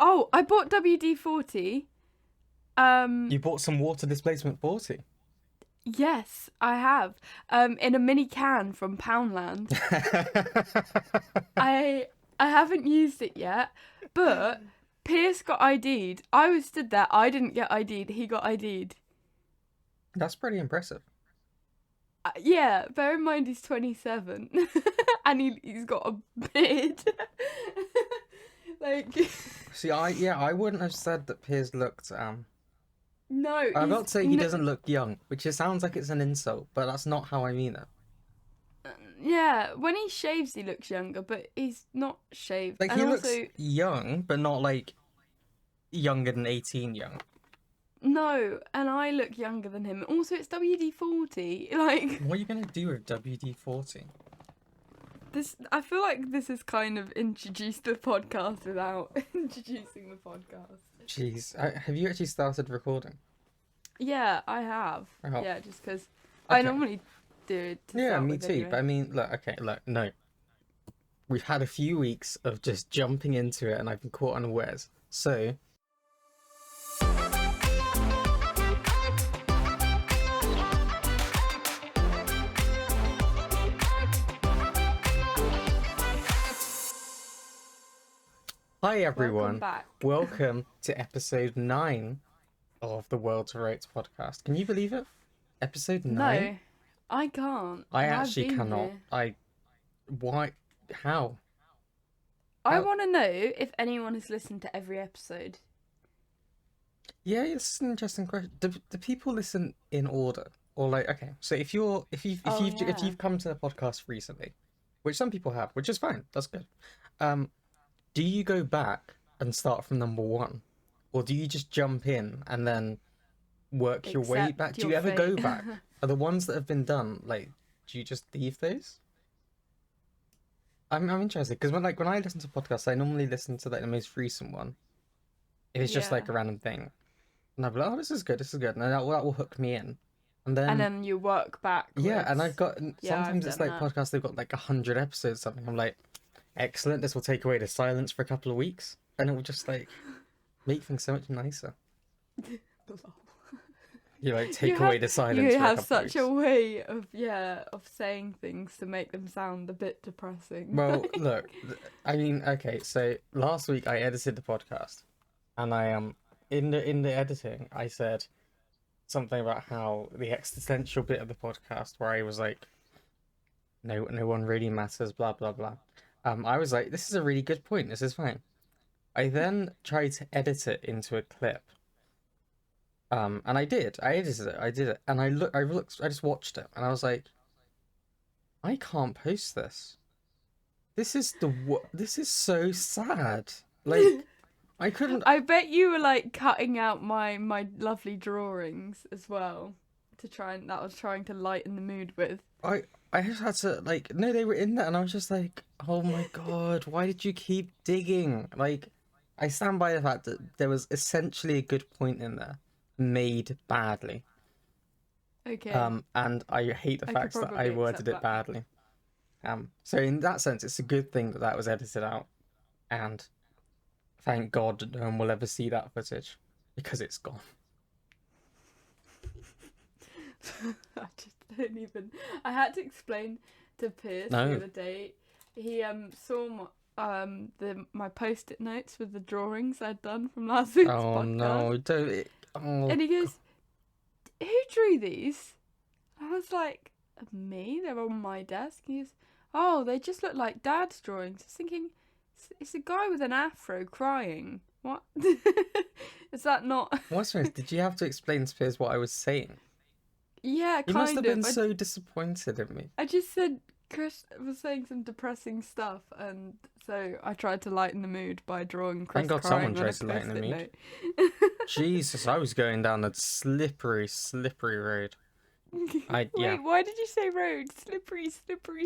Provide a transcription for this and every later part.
Oh, I bought WD-40. You bought some water displacement 40. Yes, I have. In a mini can from Poundland. I haven't used it yet, but Pierce got ID'd. I was stood there. I didn't get ID'd. He got ID'd. That's pretty impressive. Yeah, bear in mind he's 27 and he's got a beard. Like, See, I wouldn't have said that Piers looked no, I'm about to say he doesn't look young, which sounds like it's an insult, but that's not how I mean it. Yeah, when he shaves, he looks younger, but he's not shaved. Like, and he also, looks young, but not like younger than 18 young. no, and I look younger than him. Also, it's WD-40. Like, What are you gonna do with WD-40? this, I feel like this has kind of introduced the podcast without introducing the podcast. Jeez, have you actually started recording? Yeah, I have. Oh. Yeah, just because Okay. I normally do it. Yeah, me with too. anyway. But I mean, look, no. We've had a few weeks of just jumping into it, and I've been caught unawares. So, hi everyone. Welcome back. Welcome to episode 9 of the World to Rights podcast. Can you believe it? Episode 9? No, I can't. I I've actually been cannot. here. Why? How? I How- want to know if anyone has listened to every episode. Yeah, it's an interesting question. Do people listen in order, or like, okay, so if you've yeah. come to the podcast recently, which some people have, which is fine, that's good. Do you go back and start from number 1, or do you just jump in and then work your way Accept back? Do your you ever go fate. back? Are the ones that have been done, like, do you just leave those? I'm interested because when I listen to podcasts, I normally listen to like the most recent one. If it's just like a Yeah. random thing, and I'll be like, "Oh, this is good, and then that will hook me in, and then you work backwards. yeah, and I've got Yeah, I've sometimes it's done like that. podcasts they've got like 100 episodes, or something. I'm like, excellent, this will take away the silence for a couple of weeks, and it will just like make things so much nicer. You like take away the silence. You for a have couple such of a weeks. way of saying things to make them sound a bit depressing. Well, look, I mean, okay, so last week I edited the podcast, and I in the editing I said something about how the existential bit of the podcast where I was like, no one really matters, blah blah blah. I was like, this is a really good point. This is fine. I then tried to edit it into a clip. And I did. I edited it. I did it, and I just watched it, and I was like, I can't post this. This is so sad. Like, I couldn't. I bet you were like cutting out my lovely drawings as well that was trying to lighten the mood with. I just had to like, no, they were in there, and I was just like, oh my god, why did you keep digging? Like, I stand by the fact that there was essentially a good point in there, made badly. Okay. And I hate the I fact could that I probably worded accept it that. badly. So in that sense, it's a good thing that was edited out, and thank God no one will ever see that footage because it's gone. I just don't even. I had to explain to Pierce No. the other day. He saw my post-it notes with the drawings I'd done from last week's Oh podcast. no! Don't. Oh. And he goes, "Who drew these?" I was like, "Me? They're on my desk." He goes, "Oh, they just look like Dad's drawings." I was thinking, it's a guy with an afro crying. What? Is that not? What's this? Did you have to explain to Piers what I was saying? Yeah, You kind must have been of. so disappointed in me. I just said Chris was saying some depressing stuff, and so I tried to lighten the mood by drawing Chris Thank God crying someone on a tried to lighten the post-it mood. note. Jesus, I was going down a slippery road. Wait, Yeah. why did you say road? Slippery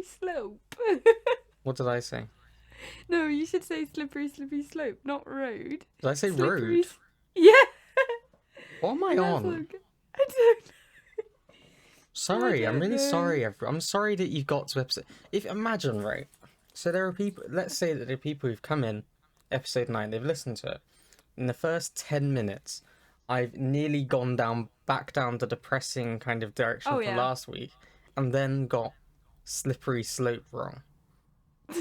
slope. What did I say? No, you should say slippery slope, not road. Did I say Slippery road? Yeah. What am I That's on? okay. I don't know. Sorry, I I'm don't really know. sorry. I'm sorry that you got to episode. Imagine, right? So there are people. Let's say that there are people who've come in, episode 9. They've listened to it. in the first 10 minutes, I've nearly gone back down the depressing kind of direction Oh from yeah. last week, and then got slippery slope wrong.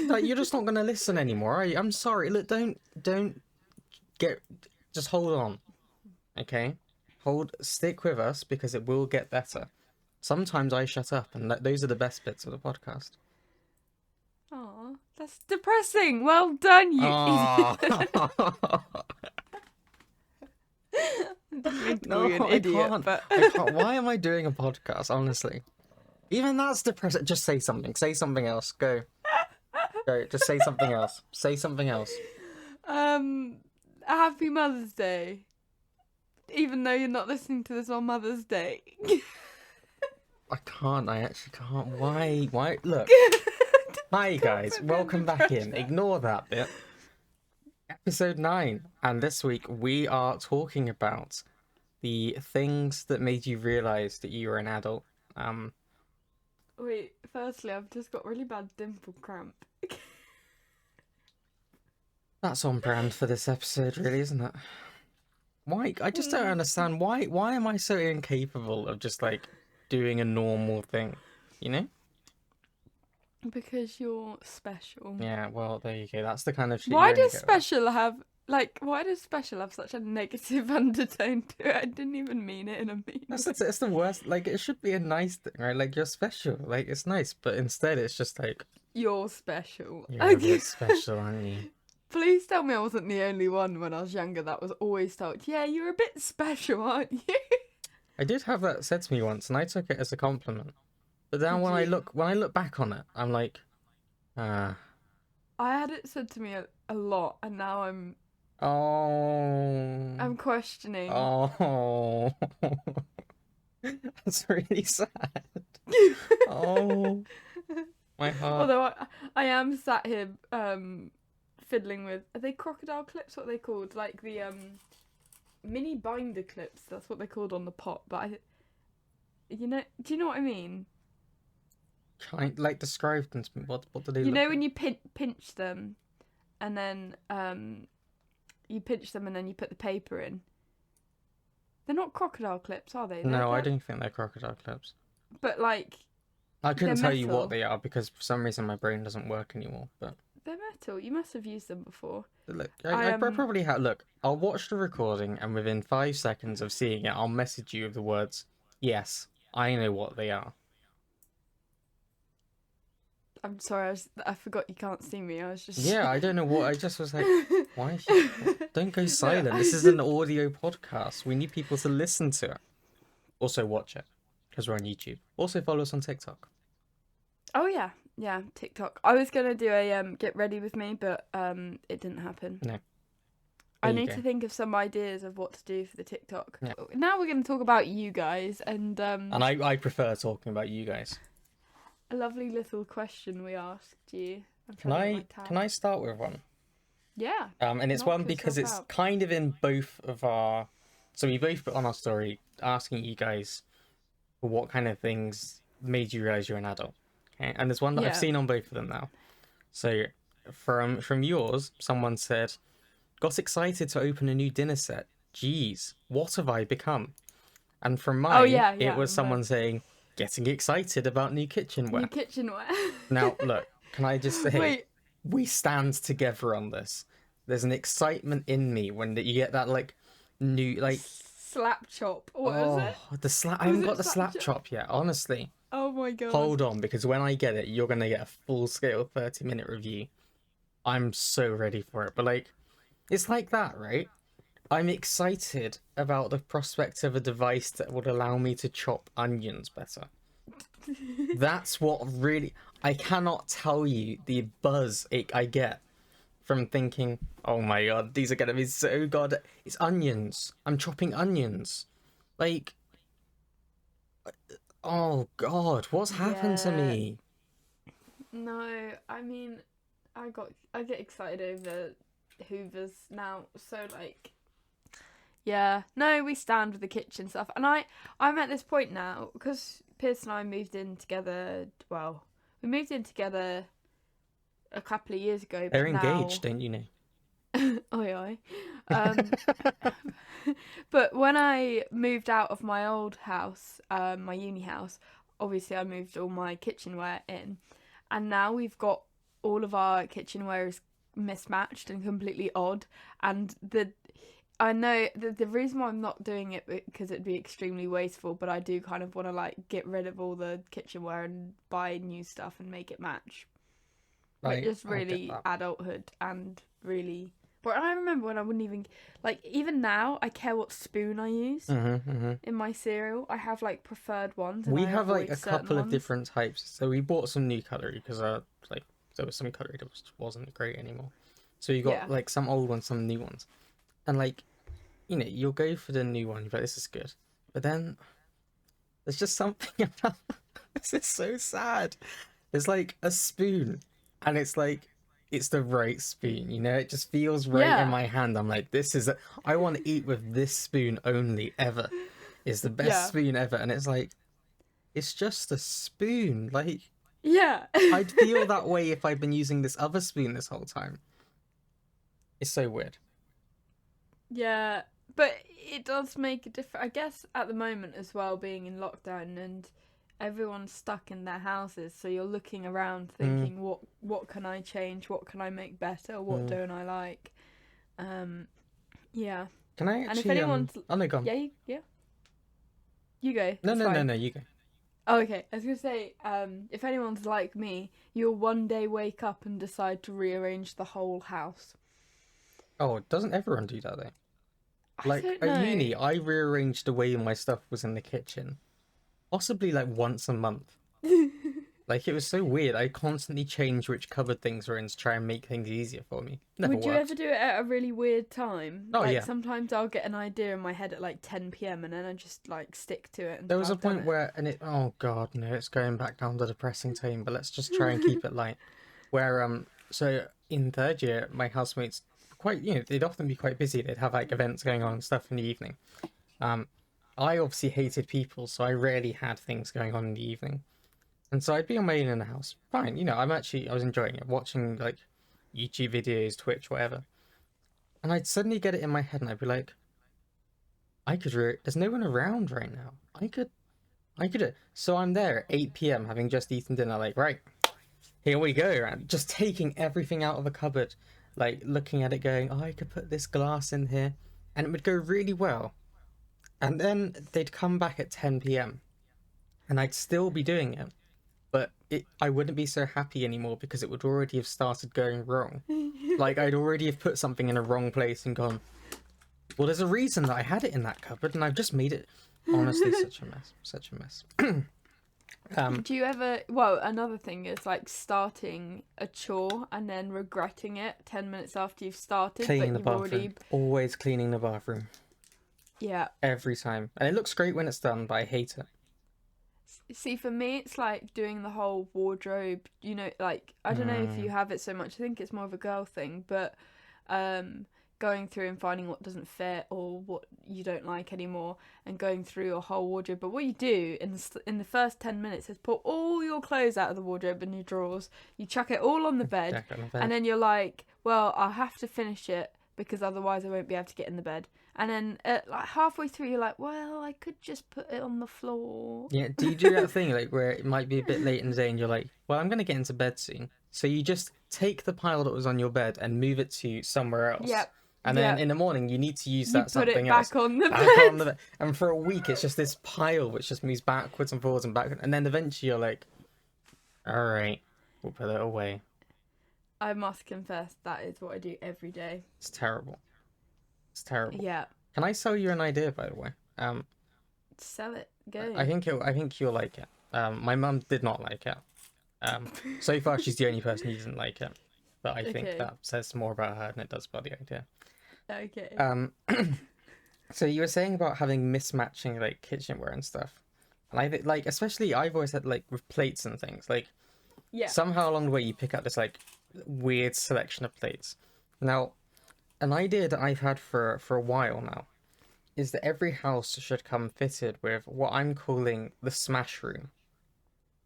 Like, you're just not going to listen anymore, are you? I'm sorry. Look, don't get... Just hold on, okay? Stick with us, because it will get better. Sometimes I shut up, and those are the best bits of the podcast. Aw, that's depressing. Well done, you Oh. idiot. I didn't mean to call No, you an I idiot, can't. but I can't. Why am I doing a podcast, honestly? Even that's depressing. Just say something. Say something else. Go. Just say something else. Say something else. Happy Mother's Day. Even though you're not listening to this on Mother's Day. I can't. I actually can't. Why? Look. Hi, guys. Welcome back in. Ignore that bit. Episode 9. And this week we are talking about the things that made you realise that you were an adult. Wait, firstly, I've just got really bad dimple cramp. That's on brand for this episode, really, isn't it? Why? I just don't understand. Why am I so incapable of just, like, doing a normal thing? You know? Because you're special. Yeah, well, there you go. That's the kind of shit Why you only does get special have such a negative undertone to it? I didn't even mean it in a mean way. It's the worst. Like, it should be a nice thing, right? Like, you're special. Like, it's nice. But instead, it's just like... You're special. You're a bit special, aren't you? Please tell me I wasn't the only one when I was younger that was always told, yeah, you're a bit special, aren't you? I did have that said to me once, and I took it as a compliment. But then when I look back on it, I'm like, I had it said to me a lot, and now I'm questioning. Oh, that's really sad. Oh, my heart. Although I am sat here fiddling with, are they crocodile clips? What are they called? Like the mini binder clips. That's what they're called on the pot. But do you know what I mean? Like, describe them to me. What do they look You know like? when you pinch them, and then you pinch them and then you put the paper in. They're not crocodile clips, are they? No, I don't think they're crocodile clips. But like, I couldn't they're tell you metal. what they are because for some reason my brain doesn't work anymore. But they're metal. You must have used them before. look, I probably have. Look, I'll watch the recording, and within 5 seconds of seeing it, I'll message you with the words, "Yes, I know what they are." I'm sorry, I forgot you can't see me. I was just... Yeah, I don't know what. I just was like, why? Don't go silent. This is an audio podcast. We need people to listen to it. Also, watch it because we're on YouTube. Also, follow us on TikTok. Oh yeah, TikTok. I was gonna do a get ready with me, but it didn't happen. No. I need to think of some ideas of what to do for the TikTok. Yeah. Now we're gonna talk about you guys and I prefer talking about you guys. a lovely little question we asked you. Can I start with one? Yeah. And it's one Knock because it's yourself out. kind of in both of our. So we both put on our story asking you guys for what kind of things made you realize you're an adult. Okay, and there's one that I've Yeah. seen on both of them now. So from yours, someone said, "Got excited to open a new dinner set. Jeez, what have I become?" And from mine, yeah, it was I someone saying, "Getting excited about new kitchenware." New kitchenware. Now, look, can I just say, Wait. we stand together on this. There's an excitement in me when you get that, like, new, like... Slap chop. What was it? The slap... I haven't Was got it the slap slap chop yet, honestly. Oh my god. Hold on, because when I get it, you're going to get a full-scale 30-minute review. I'm so ready for it. But, like, it's like that, right? I'm excited about the prospect of a device that would allow me to chop onions better. That's what really... I cannot tell you the buzz I get from thinking, oh my god, these are going to be so god... It's onions. I'm chopping onions. Like... Oh god, what's happened to me? No, I mean, I get excited over Hoovers now, so like, yeah, no, we stand with the kitchen stuff, and I'm at this point now because Pierce and I moved in together. Well, we moved in together a couple of years ago. They're but now... engaged, don't you know? Oi oi. Um, but when I moved out of my old house, my uni house, obviously I moved all my kitchenware in, and now we've got all of our kitchenware is mismatched and completely odd. And I know the reason why I'm not doing it because it'd be extremely wasteful, but I do kind of want to like get rid of all the kitchenware and buy new stuff and make it match. Like just I get really that. adulthood and really. But I remember when I wouldn't even like even now I care what spoon I use in my cereal. I have like preferred ones and We I have like avoid a certain couple of ones. different types. So we bought some new cutlery because like there was some cutlery that wasn't great anymore. So you got Yeah. like some old ones, some new ones, and like you'll go for the new one. You're like, this is good, but then there's just something about this is so sad. There's like a spoon, and it's the right spoon. It just feels right in Yeah. my hand. I'm like, I want to eat with this spoon only ever. It's the best Yeah. spoon ever, and it's like it's just a spoon. Like Yeah. I'd feel that way if I'd been using this other spoon this whole time. It's so weird. Yeah, but it does make a difference. I guess at the moment as well, being in lockdown and everyone's stuck in their houses, so you're looking around Mm, thinking, what can I change? What can I make better? What mm. don't I like? Um, yeah. Can I And if actually anyone's, Oh no, go on. yeah, yeah, you go. No, It's no, no, fine. no. You go. Oh, okay. I was gonna say, if anyone's like me, you'll one day wake up and decide to rearrange the whole house. Oh, doesn't everyone do that though? I Like don't at know. uni, I rearranged the way my stuff was in the kitchen, possibly like once a month. Like it was so weird. I constantly changed which cupboard things were in to try and make things easier for me. Never Would you ever worked. do it at a really weird time? Oh Like yeah, sometimes I'll get an idea in my head at like 10 p.m. and then I just like stick to it there until was a I've done point where, and oh god, no, it's going back down the depressing tone. But let's just try and keep it. it light. Where so in third year, my housemates quite, they'd often be quite busy. They'd have like events going on and stuff in the evening. Um, I obviously hated people, so I rarely had things going on in the evening. And so I'd be on my own in the house. Fine, I was enjoying it, watching like YouTube videos, Twitch, whatever. And I'd suddenly get it in my head and I'd be like, there's no one around right now. I could. So I'm there at 8 p.m. having just eaten dinner, like, right, here we go. And just taking everything out of a cupboard, like looking at it going, oh, I could put this glass in here. And it would go really well. And then they'd come back at 10 p.m. and I'd still be doing it. But I wouldn't be so happy anymore because it would already have started going wrong. Like I'd already have put something in a wrong place and gone, well, there's a reason that I had it in that cupboard and I've just made it. Honestly, such a mess. Such a mess. Do you ever? Well, another thing is like starting a chore and then regretting it 10 minutes after you've started, Cleaning but the you've bathroom. already. Always cleaning the bathroom. Yeah. Every time. And it looks great when it's done, but I hate it. See, for me, it's like doing the whole wardrobe. Like I don't know if you have it so much. I think it's more of a girl thing, but going through and finding what doesn't fit or what you don't like anymore, and going through your whole wardrobe. But what you do in the first 10 minutes is pull all your clothes out of the wardrobe and your drawers. You chuck it all on the bed, Jack on the bed. and then you're like, "Well, I'll have to finish it because otherwise I won't be able to get in the bed." And then like halfway through, you're like, "Well, I could just put it on the floor." Yeah, do you do that thing like where it might be a bit late in the day and you're like, well, I'm gonna get into bed soon. So you just take the pile that was on your bed and move it to somewhere else. Yep. And then in the morning you need to use You that put it something else. back on the Back on bed. the and for a week it's just this pile which just moves backwards and forwards and backwards and then eventually you're like, alright, we'll put it away. I must confess, that is what I do every day. It's terrible. It's terrible. Yeah. Can I sell you an idea, by the way? Sell it. Go. I think you'll like it. My mum did not like it. So far she's the only person who doesn't like it. But I think Okay. that says more about her than it does about the idea. Okay. So you were saying about having mismatching like kitchenware and stuff. And I think like especially I've always had like with plates and things, like Yeah. somehow along the way you pick up this like weird selection of plates. Now, an idea that I've had for a while now is that every house should come fitted with what I'm calling the smash room.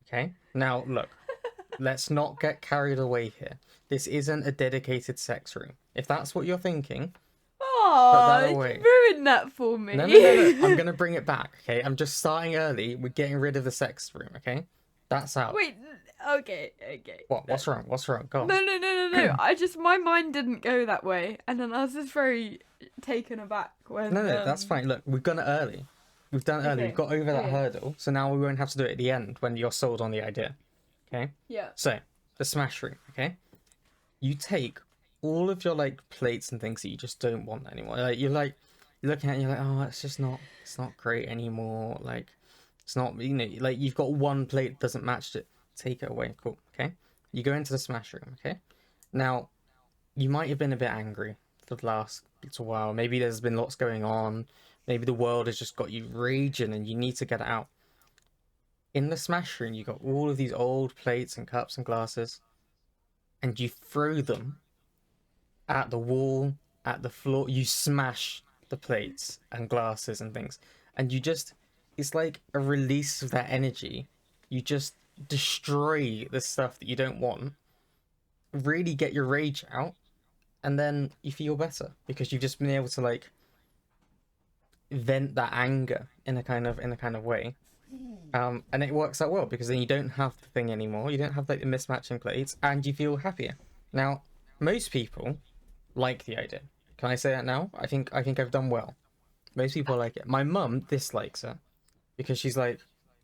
Okay? Now, look, let's not get carried away here. This isn't a dedicated sex room. If that's what you're thinking, that Oh, you away. ruined that for me. No. I'm gonna bring it back, okay? I'm just starting early. We're getting rid of the sex room, okay? That's out. Wait, okay. What? What's wrong? What's wrong? Go on. No. My mind didn't go that way, and then I was just very taken aback when. No, that's fine. Look, we've done it early. We've done it early. Okay. We've got over that Okay. hurdle, so now we won't have to do it at the end when you're sold on the idea. Okay? Yeah. So, the smash room, okay? You take all of your like plates and things that you just don't want anymore. You're looking at it, you're like, oh, it's not great anymore. Like, it's not, like you've got one plate that doesn't match it. Take it away. Cool. Okay? You go into the smash room, okay? Now, you might have been a bit angry for the last little while. Maybe there's been lots going on. Maybe the world has just got you raging and you need to get it out. In the smash room, you got all of these old plates and cups and glasses, and you throw them at the wall, at the floor. You smash the plates and glasses and things, and it's like a release of that energy. You just destroy the stuff that you don't want, really get your rage out, and then you feel better because you've just been able to like vent that anger in a kind of way. And it works out well because then you don't have the thing anymore. You don't have like the mismatching plates, and you feel happier. Now, most people like the idea. Can I say that now? I think I've done well. Most people like it. My mum dislikes it because she's like,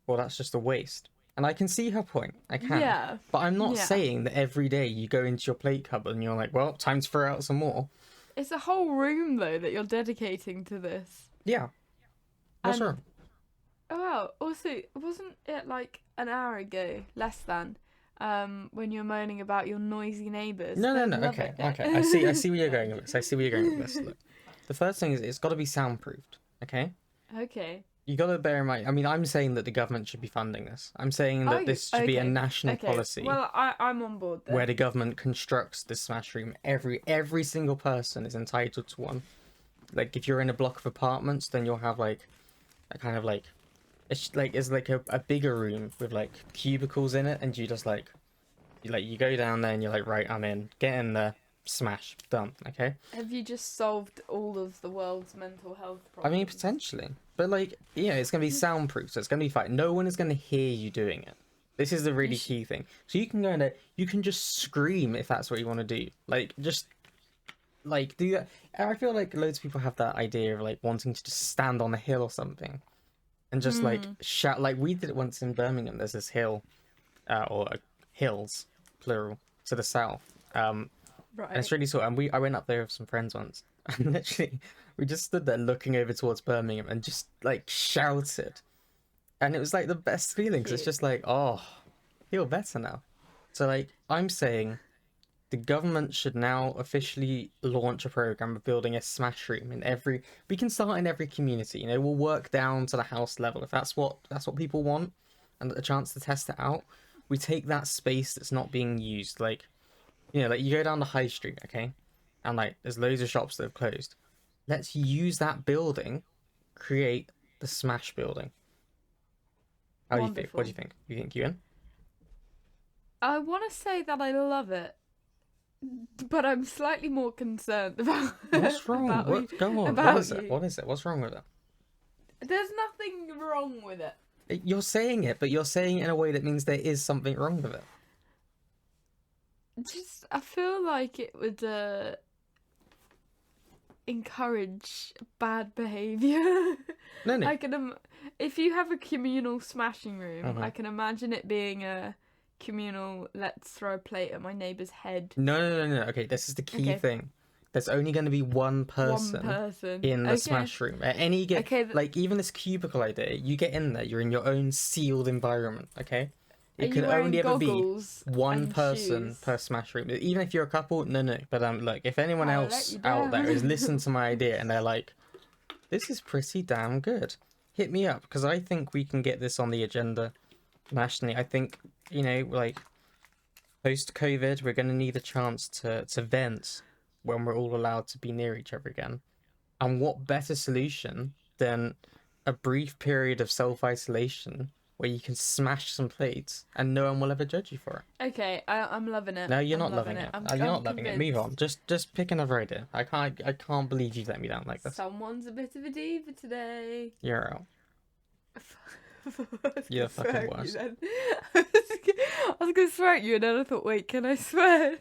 well, that's just a waste. And I can see her point. I can. Yeah. But I'm not Yeah. saying that every day you go into your plate cupboard and you're like, well, time to throw out some more. It's a whole room though that you're dedicating to this. Yeah. What's And- wrong? Oh wow. Also, wasn't it like an hour ago, less than, when you were moaning about your noisy neighbours? No. They love Okay. it. Okay. I see where you're going with this. Look, the first thing is it's got to be soundproofed. Okay. Okay. You got to bear in mind. I mean, I'm saying that the government should be funding this. I'm saying that this should be a Okay. national Okay. policy Well, I'm on board then. where the government constructs this smash room. Every single person is entitled to one. Like if you're in a block of apartments, then you'll have like a kind of like it's like a bigger room with like cubicles in it, and you just like you go down there and you're like, right, I'm in. Get in there, smash, done. Okay. Have you just solved all of the world's mental health I problems? mean, potentially, but like, it's gonna be soundproof, so it's gonna be fine. No one is gonna hear you doing it. This is the really key thing. So you can go in there, you can just scream if that's what you want to do. Like, just like do that. And I feel like loads of people have that idea of like wanting to just stand on a hill or something, and just like shout. Like we did it once in Birmingham. There's this hill, hills, plural, to the south. And Right. it's really sort. And I went up there with some friends once, and literally we just stood there looking over towards Birmingham and just like shouted, and it was like the best feeling because it's just like, oh, feel better now. So like I'm saying, the government should now officially launch a program of building a smash room in every. We can start in every community. We'll work down to the house level if that's what people want, and a chance to test it out. We take that space that's not being used, like like you go down the high street, okay, and like there's loads of shops that have closed. Let's use that building, create the smash building. How do you think? What do you think? You think you in? I want to say that I love it, but I'm slightly more concerned about. What's wrong? Go on. What is it? What is it? What's wrong with it? There's nothing wrong with it. You're saying it, but you're saying it in a way that means there is something wrong with it. I feel like it would encourage bad behaviour. No. I can, if you have a communal smashing room, I can imagine it being a communal. Let's throw a plate at my neighbour's head. No. Okay, this is the key thing. There's only going to be one person in the smash room at any like even this cubicle idea. You get in there, you're in your own sealed environment. Okay. It could only ever be one person per smash room. Even if you're a couple, no. But look, if anyone else out there has listened to my idea and they're like, this is pretty damn good, hit me up, because I think we can get this on the agenda nationally. I think, like, post-COVID, we're going to need a chance to vent when we're all allowed to be near each other again. And what better solution than a brief period of self-isolation where you can smash some plates and no one will ever judge you for it. Okay, I'm loving it. No, you're I'm not loving it. You're I'm not loving it. Move on. convinced. Just pick another idea. I can't believe you've let me down like this. Someone's a bit of a diva today. You're out. I was You're gonna fucking swear at worse. you then. I was gonna swear at you, and then I thought, wait, can I swear?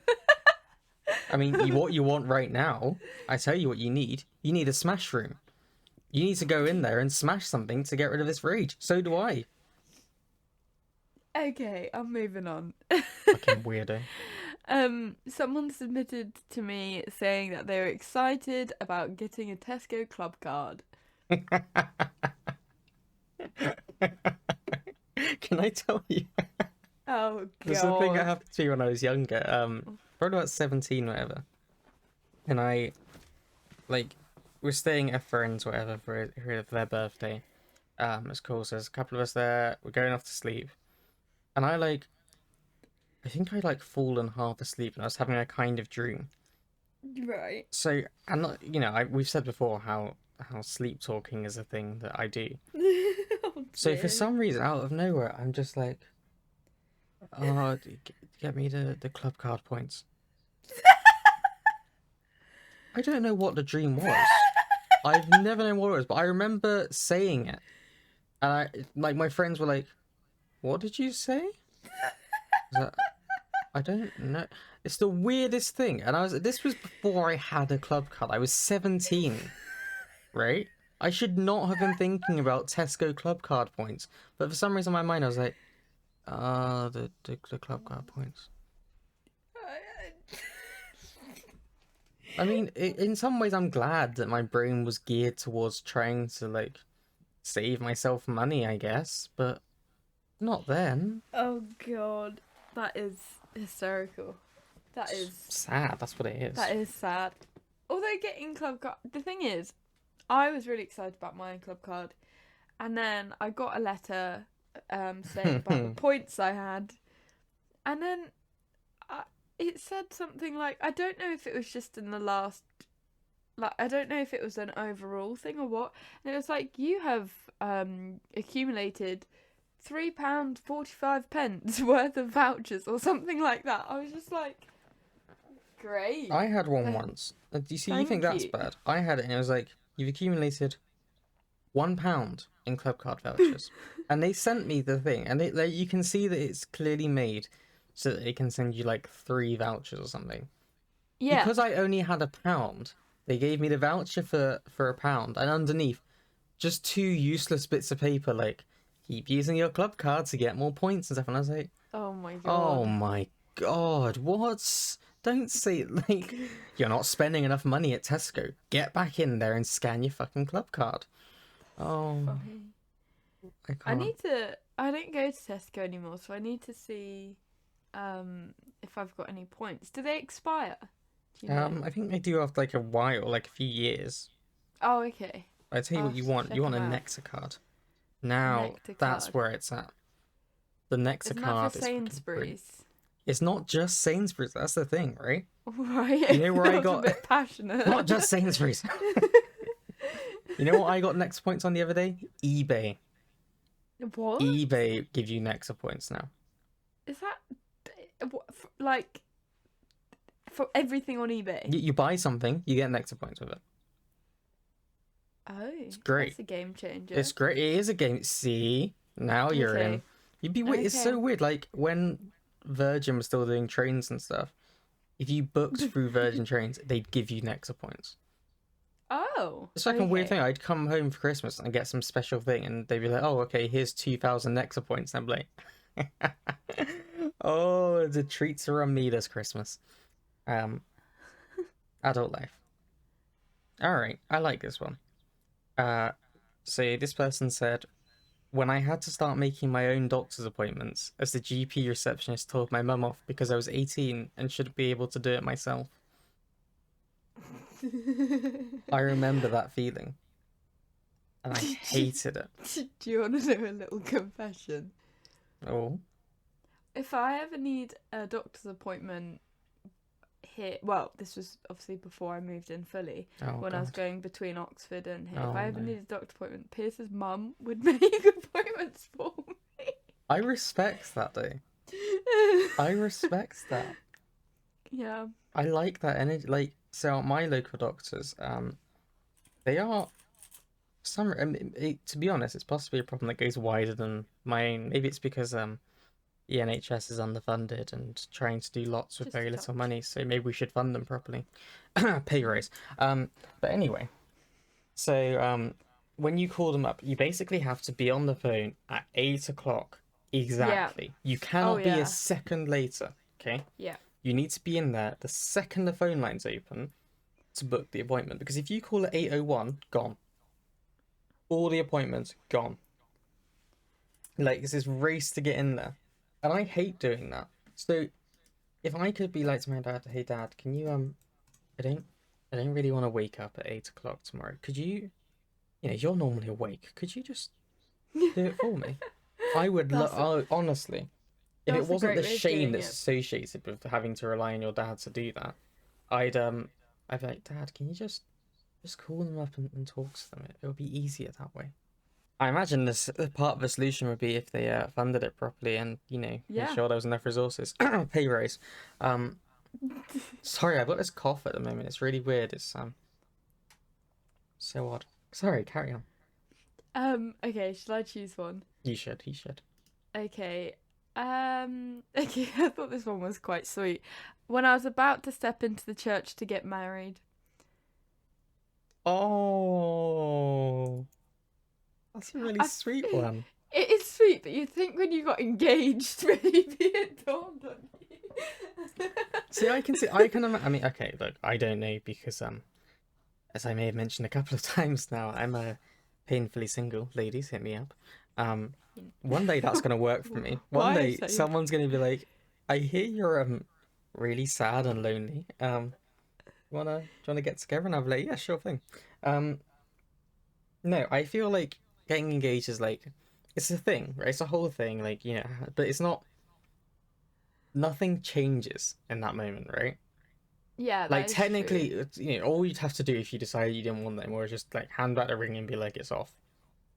I mean, what you want right now, I tell you what you need. You need a smash room. You need to go in there and smash something to get rid of this rage. So do I. Okay, I'm moving on. Fucking weirdo. Someone submitted to me saying that they were excited about getting a Tesco club card. Can I tell you? Oh god. There's something that happened to me when I was younger. Probably about 17, whatever. And I, like, we're staying at a friend's, whatever, for their birthday. It's cool. So there's a couple of us there. We're going off to sleep, and I think I fallen half asleep, and I was having a kind of dream. Right. So I'm not, we've said before how sleep talking is a thing that I do. Oh, So dear. for some reason, out of nowhere, I'm just like, oh, get me the club card points. I don't know what the dream was. I've never known what it was, but I remember saying it. And my friends were like, what did you say? I don't know. It's the weirdest thing. And this was before I had a club card. I was 17, right? I should not have been thinking about Tesco club card points. But for some reason in my mind, I was like, the club card points. I mean, in some ways, I'm glad that my brain was geared towards trying to, save myself money, I guess. But not then. Oh god, that is hysterical. That is sad. That's what it is. That is sad. Although getting club card, the thing is, I was really excited about my club card, and then I got a letter saying about the points I had, and then it said something like, I don't know if it was just in the last, I don't know if it was an overall thing or what, and it was like, you have accumulated £3.45 worth of vouchers or something like that. I was just like, great. I had one once. Do you see? You think that's bad? I had it, and it was like, you've accumulated £1 in club card vouchers, and they sent me the thing, and you can see that it's clearly made so that they can send you 3 vouchers or something. Yeah. Because I only had £1, they gave me the voucher for £1, and underneath, just 2 useless bits of paper keep using your club card to get more points and stuff. And I was like, oh my god. Oh my god, what? Don't say you're not spending enough money at Tesco. Get back in there and scan your fucking club card. Oh, Fine. I can't. I don't go to Tesco anymore, so I need to see if I've got any points. Do they expire? Do you know? I think they do after a while, a few years. Oh, okay. I tell you what you want. You want a Nectar card. Now that's where it's at. The Nectar card is for Sainsbury's. It's not just Sainsbury's. That's the thing, right? Right. You know where I got a bit passionate. Not just Sainsbury's. You know what I got Nectar points on the other day? eBay. What? eBay give you Nectar points now. Is that for everything on eBay? You buy something, you get Nectar points with it. Oh, it's great. That's a game changer. It's great. It is a game. See, now you're in. You'd be weird. Okay. It's so weird. When Virgin was still doing trains and stuff, if you booked through Virgin trains, they'd give you Nectar points. Oh. It's a weird thing. I'd come home for Christmas and get some special thing, and they'd be like, "Oh, okay, here's 2,000 Nectar points." And I'm like, "Oh, the treats are on me this Christmas." Adult life. All right, I like this one. So this person said, when I had to start making my own doctor's appointments, as the GP receptionist told my mum off because I was 18 and should be able to do it myself. I remember that feeling. And I hated it. Do you want to do a little confession? Oh? If I ever need a doctor's appointment here, well, this was obviously before I moved in fully, when I was going between Oxford and here. If I ever needed a doctor appointment, Pierce's mum would make appointments for me. I respect that though. I respect that. Yeah. I like that energy. Like, so my local doctors, they are some. I mean, to be honest, it's possibly a problem that goes wider than my own. Maybe it's because the NHS is underfunded and trying to do lots with Just very a little touch. money. So maybe we should fund them properly. Pay raise. But anyway, so when you call them up, you basically have to be on the phone at 8 o'clock Yeah. exactly. You Oh cannot be a yeah. second later. Okay. Yeah. You need to be in there the second the phone line's open to book the appointment. Because if you call at 8:01, gone. All the appointments gone. Like it's this race to get in there. And I hate doing that. So if I could be like to my dad, hey dad, can you I don't I don't really want to wake up at 8 o'clock tomorrow. Could you you're normally awake. Could you just do it for me? I would That's honestly, if it that's a wasn't great the way of shame doing that's it. associated with having to rely on your dad to do that, I'd be like, Dad, can you just call them up and talk to them? It would be easier that way. I imagine this part of the solution would be if they funded it properly and made Yeah. sure there was enough resources. Pay raise. Um, sorry, I've got this cough at the moment. It's really weird. It's so odd. Sorry, carry on. Okay, shall I choose one? You should. He should. Okay. Okay, I thought this one was quite sweet. When I was about to step into the church to get married. Oh, that's a really I, sweet one. it is sweet, but you'd think when you got engaged, maybe it dawned on you. See, I can see. I can. I mean, okay. Look, I don't know because as I may have mentioned a couple of times now, I'm a painfully single. Ladies, hit me up. One day that's gonna work for me. One Why day so? someone's gonna be like, I hear you're really sad and lonely. Do you wanna get together? And I'll be like, yeah, sure thing. Um, no, I feel like getting engaged is like it's a thing, right? It's a whole thing, like but it's not. Nothing changes in that moment, right? Yeah, Like that is true. technically, all you'd have to do if you decided you didn't want that anymore is just like hand back the ring and be like, it's off.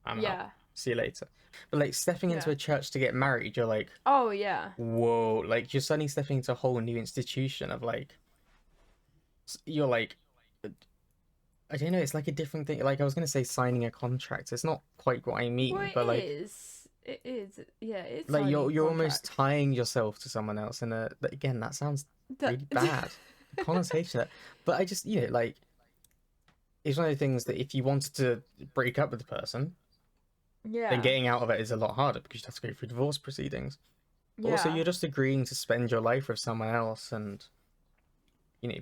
I'm out. Yeah. See you later. But like stepping into Yeah. a church to get married, you're like, Oh yeah. whoa, like you're suddenly stepping into a whole new institution of like, you're like, I don't know, it's like a different thing. Like I was gonna say signing a contract. It's not quite what I Well, mean, it but like, is. It is. Yeah, it's like signing a you're almost contract. tying yourself to someone else. And again, that sounds That. really bad. The connotation of that. But I just, like, it's one of the things that if you wanted to break up with the person, then Yeah. getting out of it is a lot harder because you have to go through divorce proceedings. But also, Yeah. you're just agreeing to spend your life with someone else and,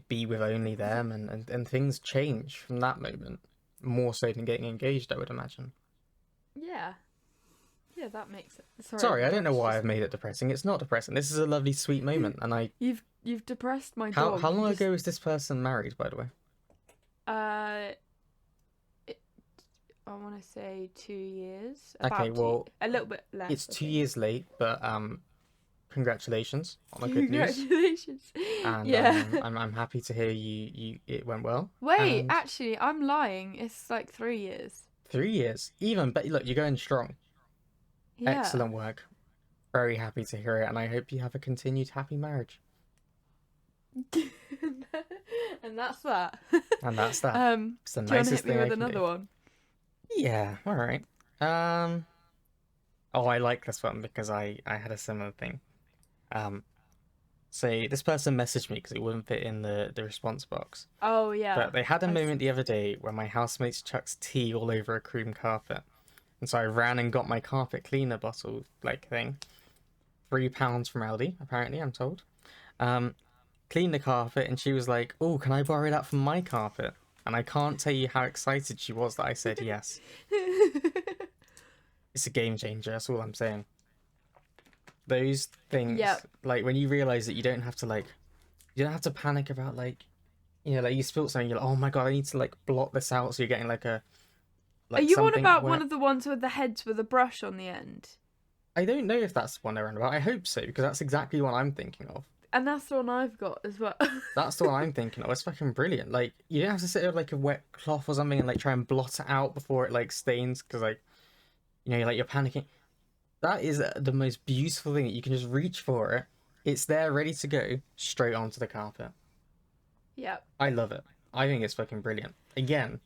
be with only them, and things change from that moment more so than getting engaged, I would imagine. Yeah. Yeah, that makes it. Sorry, Sorry, my I don't know dog's why just. I've made it depressing. It's not depressing. This is a lovely, sweet moment. And You've depressed my how dog. He long just. ago was this person married, by the way? Uh, it, I want to say 2 years. Okay, About two. well, A little bit it's less, I two think. years late, but congratulations on the good news. Congratulations. And Yeah. I'm happy to hear you it went well. Wait, And actually, I'm lying. It's like 3 years. 3 years, even, but look, you're going strong. Yeah. Excellent work. Very happy to hear it, and I hope you have a continued happy marriage. And that's that. And that's that. It's the Do you want to nicest hit me thing I with can another do. one? Yeah, all right. Oh, I like this one because I had a similar thing. Um, so this person messaged me because it wouldn't fit in the response box. Oh yeah. But they had a I s- moment the other day where my housemates chucked tea all over a cream carpet. And so I ran and got my carpet cleaner bottle like thing. £3 from Aldi, apparently, I'm told. Um, Cleaned the carpet and she was like, oh, can I borrow that from my carpet? And I can't tell you how excited she was that I said yes. It's a game changer, that's all I'm saying. Those things, Yep. like when you realise that you don't have to you don't have to panic about like you spilt something, you're like, oh my god, I need to like blot this out so you're getting Are like you on something about one wet. of the ones with the heads with a brush on the end? I don't know if that's the one around about. I hope so, because that's exactly what I'm thinking of. And that's the one I've got as well. That's the one I'm thinking of. It's fucking brilliant. Like, you don't have to sit there with like a wet cloth or something and like try and blot it out before it like stains, because like, you're panicking. That is the most beautiful thing. You can just reach for it. It's there, ready to go, straight onto the carpet. Yep. I love it. I think it's fucking brilliant. Again,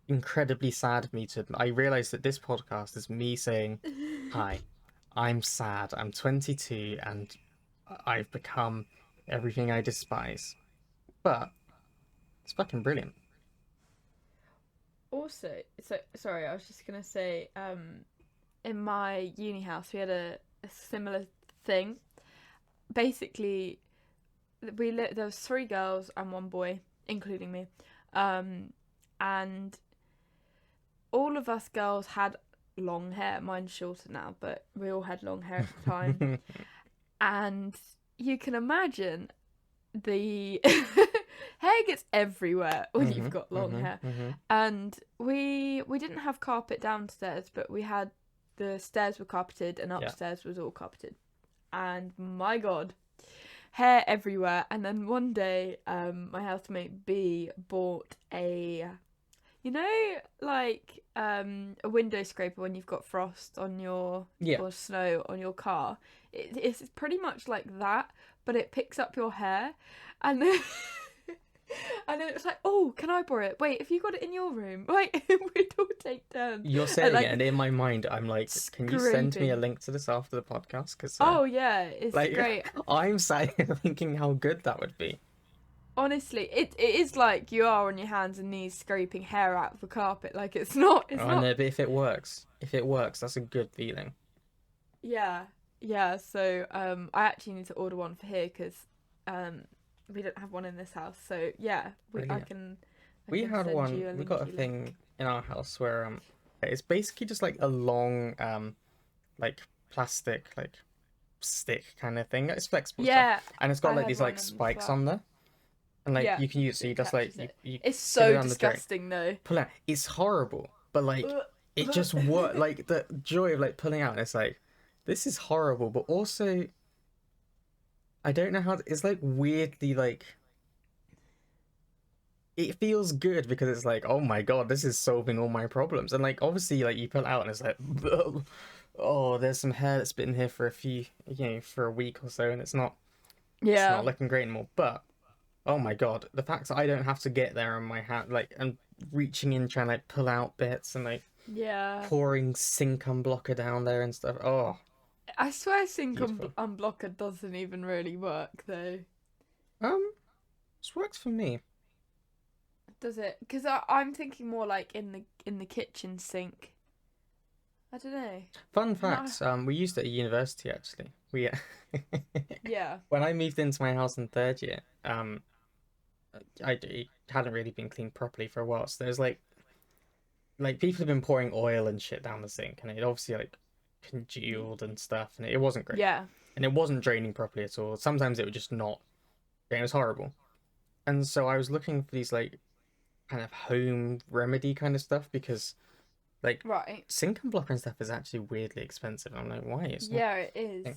incredibly sad of me to. I realize that this podcast is me saying, "Hi, I'm sad. I'm 22 and I've become everything I despise." But it's fucking brilliant. Also, so sorry, I was just gonna say, in my uni house we had a similar thing. Basically, there was three girls and one boy, including me, and all of us girls had long hair. Mine's shorter now, but we all had long hair at the time. And you can imagine the hair gets everywhere when you've got long hair. And we didn't have carpet downstairs, but we had the stairs were carpeted and upstairs was all carpeted. And my god, hair everywhere. And then one day, my housemate B bought a, you know, like a window scraper when you've got frost on your or snow on your car. It's pretty much like that, but it picks up your hair, and then and then it's like, oh, can I borrow it? Wait, if you got it in your room, wait, we'd all take turns. You're saying like, it, and in my mind, I'm like, can you send me a link to this after the podcast? Because oh yeah, it's like, great. I'm sat here thinking how good that would be. Honestly, it is like you are on your hands and knees scraping hair out of the carpet. Like it's not. No, but if it works, that's a good feeling. Yeah. So I actually need to order one for here because we don't have one in this house. So yeah, I can. We had one. We got a thing in our house where it's basically just like a long like plastic like stick kind of thing. It's flexible. Yeah. Stuff. And it's got like these like spikes on there. And like you can use, so you just like you it's so disgusting though. Pull out. It's horrible, but like it just worked. Like the joy of like pulling out. It's like this is horrible, but also I don't know how it's like weirdly like it feels good because it's like, oh my god, this is solving all my problems. And like obviously like you pull it out and it's like oh, there's some hair that's been here for for a week or so, and it's not looking great anymore. But oh my god, the fact that I don't have to get there on my hand, like, and reaching in trying to like pull out bits and like pouring sink unblocker down there and stuff. Oh, I swear sink unblocker doesn't even really work though. This works for me. Does it? Because I'm thinking more like in the kitchen sink. I don't know. Fun fact: we used it at university actually. We yeah. When I moved into my house in third year, it hadn't really been cleaned properly for a while. So there's like people have been pouring oil and shit down the sink, and it obviously like congealed and stuff, and it wasn't great. Yeah. And it wasn't draining properly at all. Sometimes it would just not. It was horrible. And so I was looking for these like kind of home remedy kind of stuff because like sink and blocker and stuff is actually weirdly expensive. I'm like, why is it is.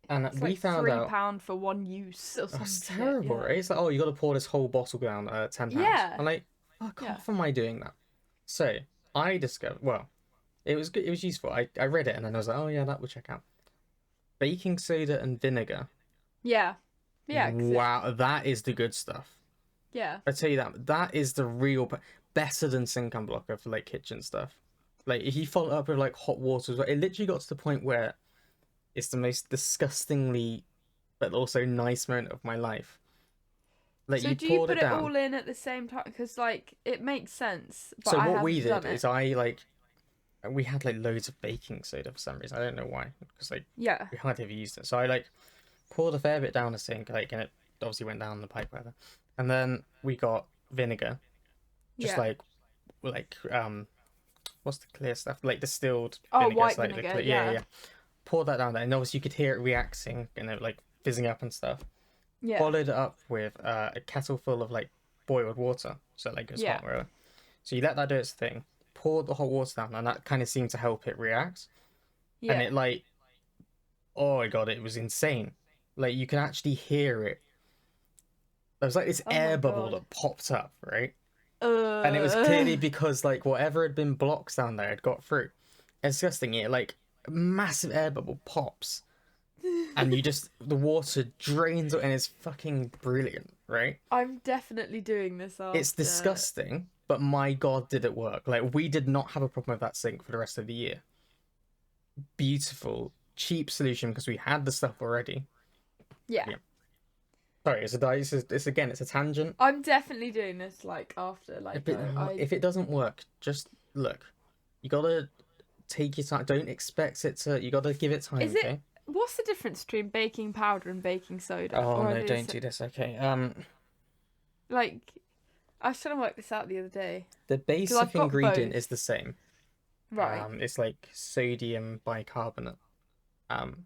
And it's we like found out £3 for one use or something. It's terrible, right? It's like, oh, you got to pour this whole bottle down £10. Yeah. I'm like, fuck off, am I doing that? So I discovered, well, it was good, it was useful. I read it and then I was like, oh yeah, that would check out. Baking soda and vinegar. Yeah. Wow, that is the good stuff. Yeah. I tell you that is the real better than sink unblocker for like kitchen stuff. Like if you follow up with like hot water as well, it literally got to the point where it's the most disgustingly but also nice moment of my life. Like, so do you put it all in at the same time? Because like it makes sense. But so what we did is we had like loads of baking soda for some reason. I don't know why, because like we hardly ever used it. So I like poured a fair bit down the sink, like, and it obviously went down the pipe, whatever. And then we got vinegar, just like what's the clear stuff? Like distilled vinegar, white like vinegar. Yeah. Pour that down there, and obviously you could hear it reacting and it like fizzing up and stuff. Yeah. Followed it up with a kettle full of like boiled water, so like it's hot, really. So you let that do its thing. Pour the hot water down, and that kind of seemed to help it react. Yeah. And it like, oh my god, it was insane. Like you can actually hear it. There was like this air bubble that popped up, right? And it was clearly because like whatever had been blocks down there had got through. It's disgusting. It like a massive air bubble pops, and the water drains, and it's fucking brilliant, right? I'm definitely doing this It's after. disgusting, but my god, did it work? Like, we did not have a problem with that sink for the rest of the year. Beautiful, cheap solution because we had the stuff already. Yeah. Yeah. Sorry, it's a tangent. I'm definitely doing this like after. Like I If it doesn't work, just look. You gotta take your time. Don't expect it to. You gotta give it time, is it. okay? What's the difference between baking powder and baking soda? Oh Or are no, they don't do this. Okay. like? I was trying to work this out the other day The because basic I've got ingredient both. is the same. Right. It's like sodium bicarbonate. Um,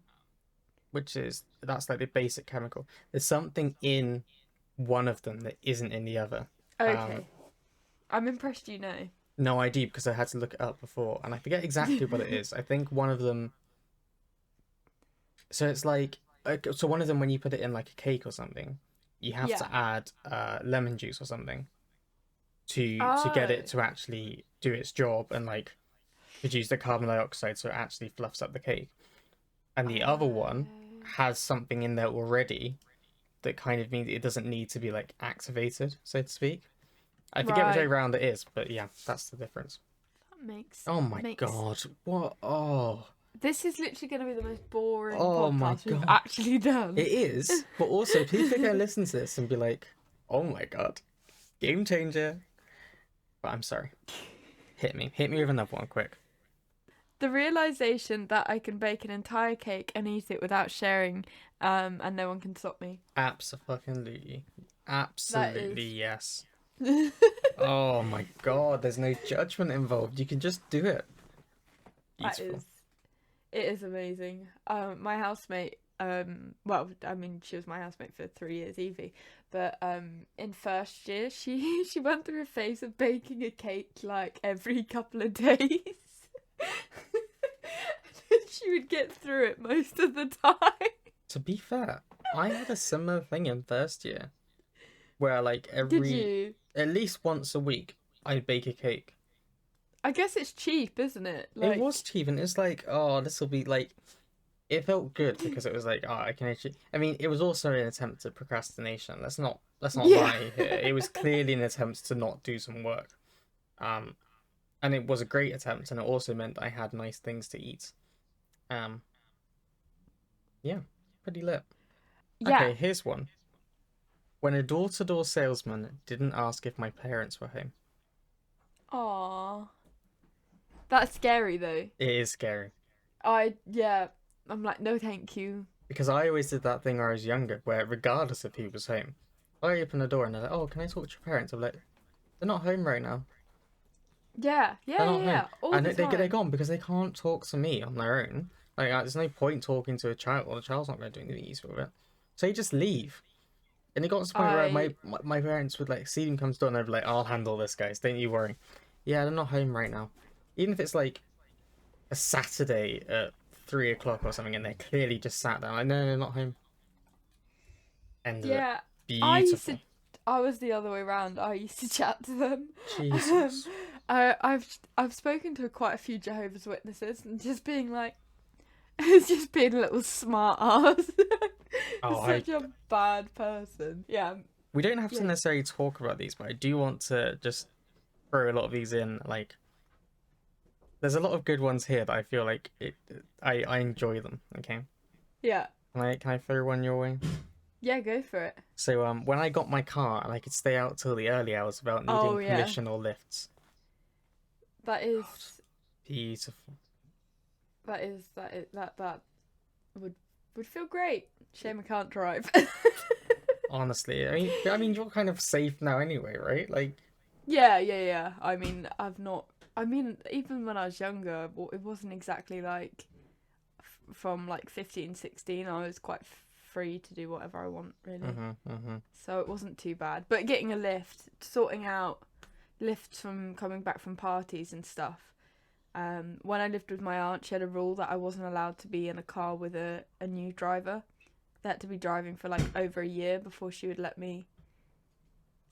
that's like the basic chemical. There's something in one of them that isn't in the other. Um, Okay. I'm impressed you know. no idea because I had to look it up before, and I forget exactly what it is. I think one of them. So it's like, so one of them when you put it in like a cake or something, you have Yeah. to add lemon juice or something to get Oh. it to actually do its job and like produce the carbon dioxide so it actually fluffs up the cake. And the other one Oh. has something in there already that kind of means it doesn't need to be like activated, so to speak. I forget which way Right. round it is, but yeah, that's the difference. That makes Oh my makes. god. What? Oh. This is literally going to be the most boring Oh my podcast we've god. actually done. It is, but also people are gonna listen to this and be like, "Oh my god, game changer." But I'm sorry. Hit me with another one, quick. The realization that I can bake an entire cake and eat it without sharing, and no one can stop me. Absolutely, That is. absolutely yes. Oh my god, there's no judgment involved. You can just do it. That Beautiful. is. It is amazing. My housemate. Well, I mean, she was my housemate for 3 years, Evie. But in first year, she went through a phase of baking a cake like every couple of days. She would get through it most of the time. To be fair, I had a similar thing in first year, where like Did you? at least once a week, I'd bake a cake. I guess it's cheap, isn't it? It was Like, cheap, and it's like, oh, this will be like. It felt good because it was like, oh, I can actually. I mean, it was also an attempt at procrastination. Let's not yeah. lie here. It was clearly an attempt to not do some work. Um, and it was a great attempt, and it also meant I had nice things to eat. Um, yeah, pretty lit. Yeah. Okay, here's one. When a door-to-door salesman didn't ask if my parents were home. Aww. That's scary though. It is scary Yeah. I'm like, no, thank you. because I always did that thing when I was younger, where regardless if he was home, I open the door and they're like, "Oh, can I talk to your parents?" I'm like, "They're not home right now. Yeah. They're Yeah. not Yeah. home." Yeah. All And the they're time. gone because they can't talk to me on their own. Like, there's no point talking to a child. Well, the child's not going to do anything useful with it. So you just leave. And it got to the point where I. my parents would like see him come to the door and they'd be like, "I'll handle this, guys. Don't you worry." Yeah, they're not home right now. Even if it's like a Saturday at 3 o'clock or something, and they're clearly just sat down. Like, no, they're not home. End of it. Yeah. I used to. Beautiful. I was the other way around. I used to chat to them. Um, Jesus. I've spoken to quite a few Jehovah's Witnesses and just being like, it's just being a little smart ass. Oh, Such a bad person. Yeah. we don't have to Yeah. necessarily talk about these, but I do want to just throw a lot of these in. Like, there's a lot of good ones here that I feel like I enjoy them. Okay, Yeah. can I throw one your way? Yeah. Go for it. So when I got my car and I could stay out till the early hours without Oh needing yeah. permission or lifts. That is. Beautiful. That would feel great. Shame I can't drive. Honestly, I mean, you're kind of safe now anyway, right? Like, Yeah. I mean, I've not. I mean, even when I was younger, it wasn't exactly like from like 15, 16, I was quite free to do whatever I want, really. mm-hmm. So it wasn't too bad. But getting a lift, sorting out lifts from coming back from parties and stuff. When I lived with my aunt, she had a rule that I wasn't allowed to be in a car with a new driver. They had to be driving for like over a year before she would let me.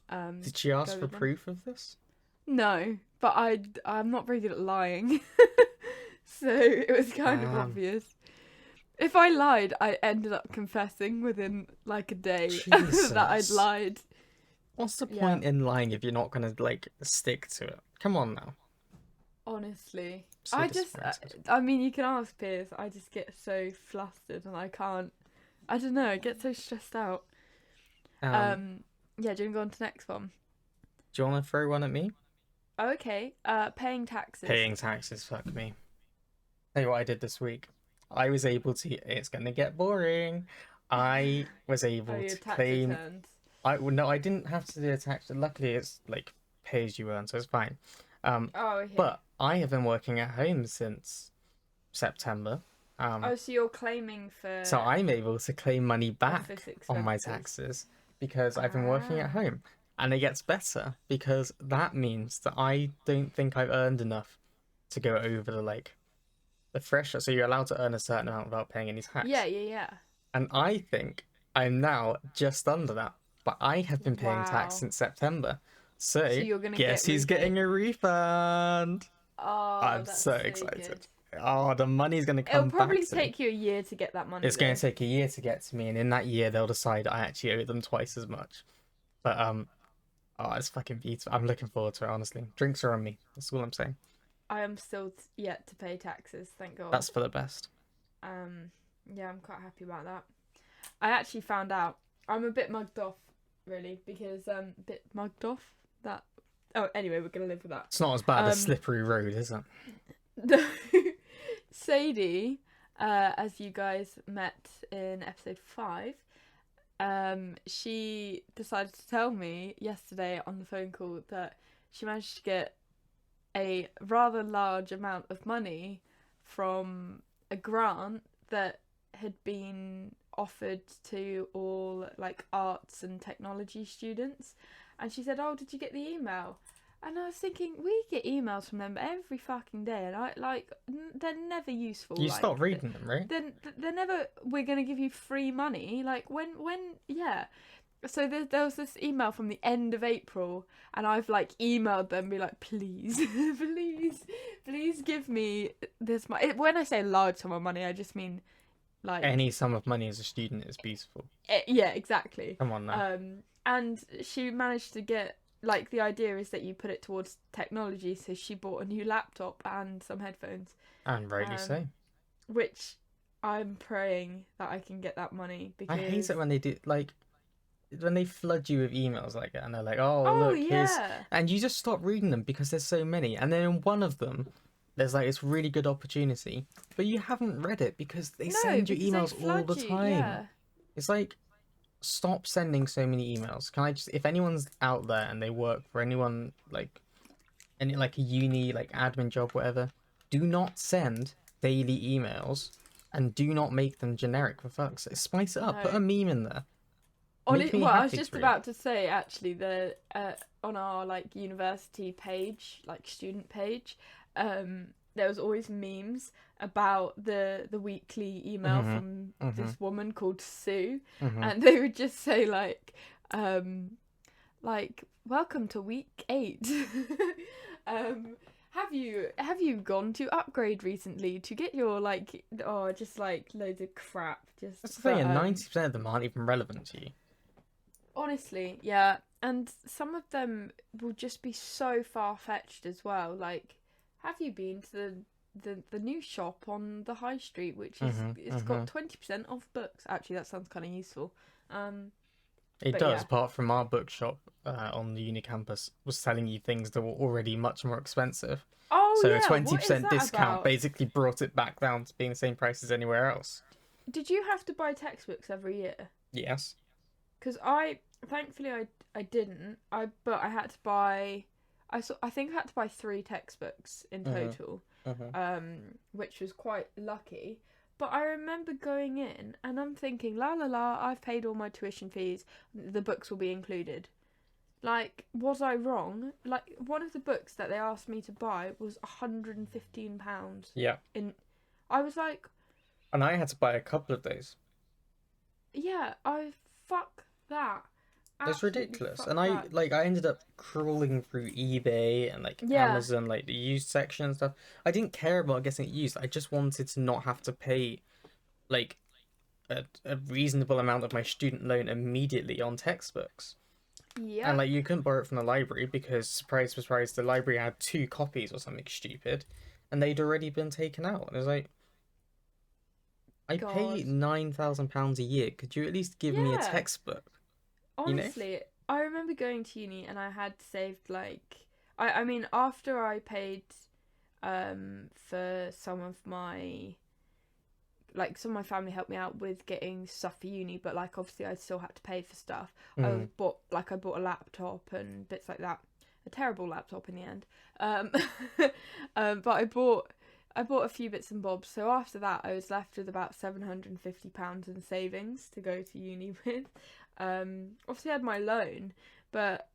Did she ask go for with them. proof of this? No, but I'm not very good at lying. So it was kind of Damn. obvious. If I lied, I ended up confessing within like a day that I'd Jesus. lied. What's the Yeah, point in lying if you're not gonna like stick to it? Come on now. honestly. So disappointed. I mean, you can ask Piers. I just get so flustered and I can't. I don't know. I get so stressed out. Um, Yeah. Do you want to go on to the next one? do you want to throw one at me? Oh, okay. Paying taxes. Paying taxes, fuck me. Tell you what I did this week. I was able to. It's gonna get boring. I was Oh, able your to tax claim. returns. No, I didn't have to do a tax. Luckily, it's like pay as you earn, so it's fine. Oh, okay. But I have been working at home since September. Oh, so you're claiming for So I'm able to claim money office back on my expenses. taxes because I've been working at Ah. home. And it gets better because that means that I don't think I've earned enough to go over the threshold. So you're allowed to earn a certain amount without paying any Yeah, tax. yeah, yeah. And I think I'm now just under that. But I have been paying tax Wow. since September. So So you're gonna guess get who's getting a refund? Oh, I'm that's so so good. excited. Oh, the money's gonna It'll come back probably to me. take you a year to get that money It's going though. to take a year to get to me, and in that year they'll decide I actually owe them twice as much. But oh, it's fucking beautiful. I'm looking forward to it. Honestly, drinks are on me. That's all I'm saying. I am still yet to pay taxes, thank God. That's for the best. Um, yeah, I'm quite happy about that. I actually found out I'm a bit mugged off, really, because a bit mugged off that. Oh, anyway, we're gonna live with that. It's not as bad as Slippery Road, is it? Sadie, as you guys met in episode 5, she decided to tell me yesterday on the phone call that she managed to get a rather large amount of money from a grant that had been offered to all like arts and technology students. And she said, "Oh, did you get the email?" And I was thinking, we get emails from them every fucking day, and they're never useful. You like, stop reading them, right? Then they're never. We're gonna give you free money. Like yeah. So there was this email from the end of April, and I've like emailed them, be like, please, please give me this money. When I say large sum of money, I just mean like Any sum of money as a student is beautiful. yeah, exactly. Come on now. And she managed to get like the idea is that you put it towards technology, so she bought a new laptop and some headphones, And rightly so. which I'm praying that I can get that money because I hate it when they do when they flood you with emails like that, and they're like, "Oh, oh look, here's," yeah. and you just stop reading them because there's so many, and then in one of them, there's like this really good opportunity, but you haven't read it because they No, send you because they emails all flood the you. time. Yeah. It's like, stop sending so many emails. Can I just, if anyone's out there and they work for anyone like any like a uni like admin job, whatever, do not send daily emails, and do not make them generic for fuck's sake. Spice it up. Put a No. meme in there. On Make it, me well, I was happy just to read. about to say actually the on our like university page, like student page, there was always memes about the weekly email from this woman called Sue, and they would just say like welcome to week 8. Have you gone to Upgrade recently to get your like just like loads of crap just That's the thing, but, and 90% of them aren't even relevant to you. honestly, yeah, and some of them will just be so far fetched as well. Like, have you been to the new shop on the high street, which is it's got 20% off books? Actually, that sounds kind of useful. It But does, yeah. apart from our bookshop on the uni campus was telling you things that were already much more expensive. Oh So a yeah, what is 20% that discount about? basically brought it back down to being the same price as anywhere else. Did you have to buy textbooks every year? Yes. Because thankfully I didn't. But I had to buy. I think I had to buy 3 textbooks in total, which was quite lucky. But I remember going in and I'm thinking, la la la, I've paid all my tuition fees. The books will be included. Like, was I wrong? Like, one of the books that they asked me to buy was £115. Yeah. I was like, And I had to buy a couple of those. yeah, fuck that. It's absolutely ridiculous. And fucked I back. I ended up crawling through eBay and like Yeah, Amazon, like the used section and stuff. I didn't care about getting it used. I just wanted to not have to pay like a reasonable amount of my student loan immediately on textbooks. And yep, like you couldn't borrow it from the library because surprise surprise the library had two copies or something stupid and they'd already been taken out. And it was like I pay God. £9,000 a year. Could you at least give me a Yeah, textbook? You know? honestly, I remember going to uni and I had saved like I mean after I paid for some of my like some of my family helped me out with getting stuff for uni, but like obviously I still had to pay for stuff. Mm. I bought a laptop and bits like that. A terrible laptop in the end. Um, but I bought a few bits and bobs. So after that, I was left with about £750 in savings to go to uni with. Obviously I had my loan, but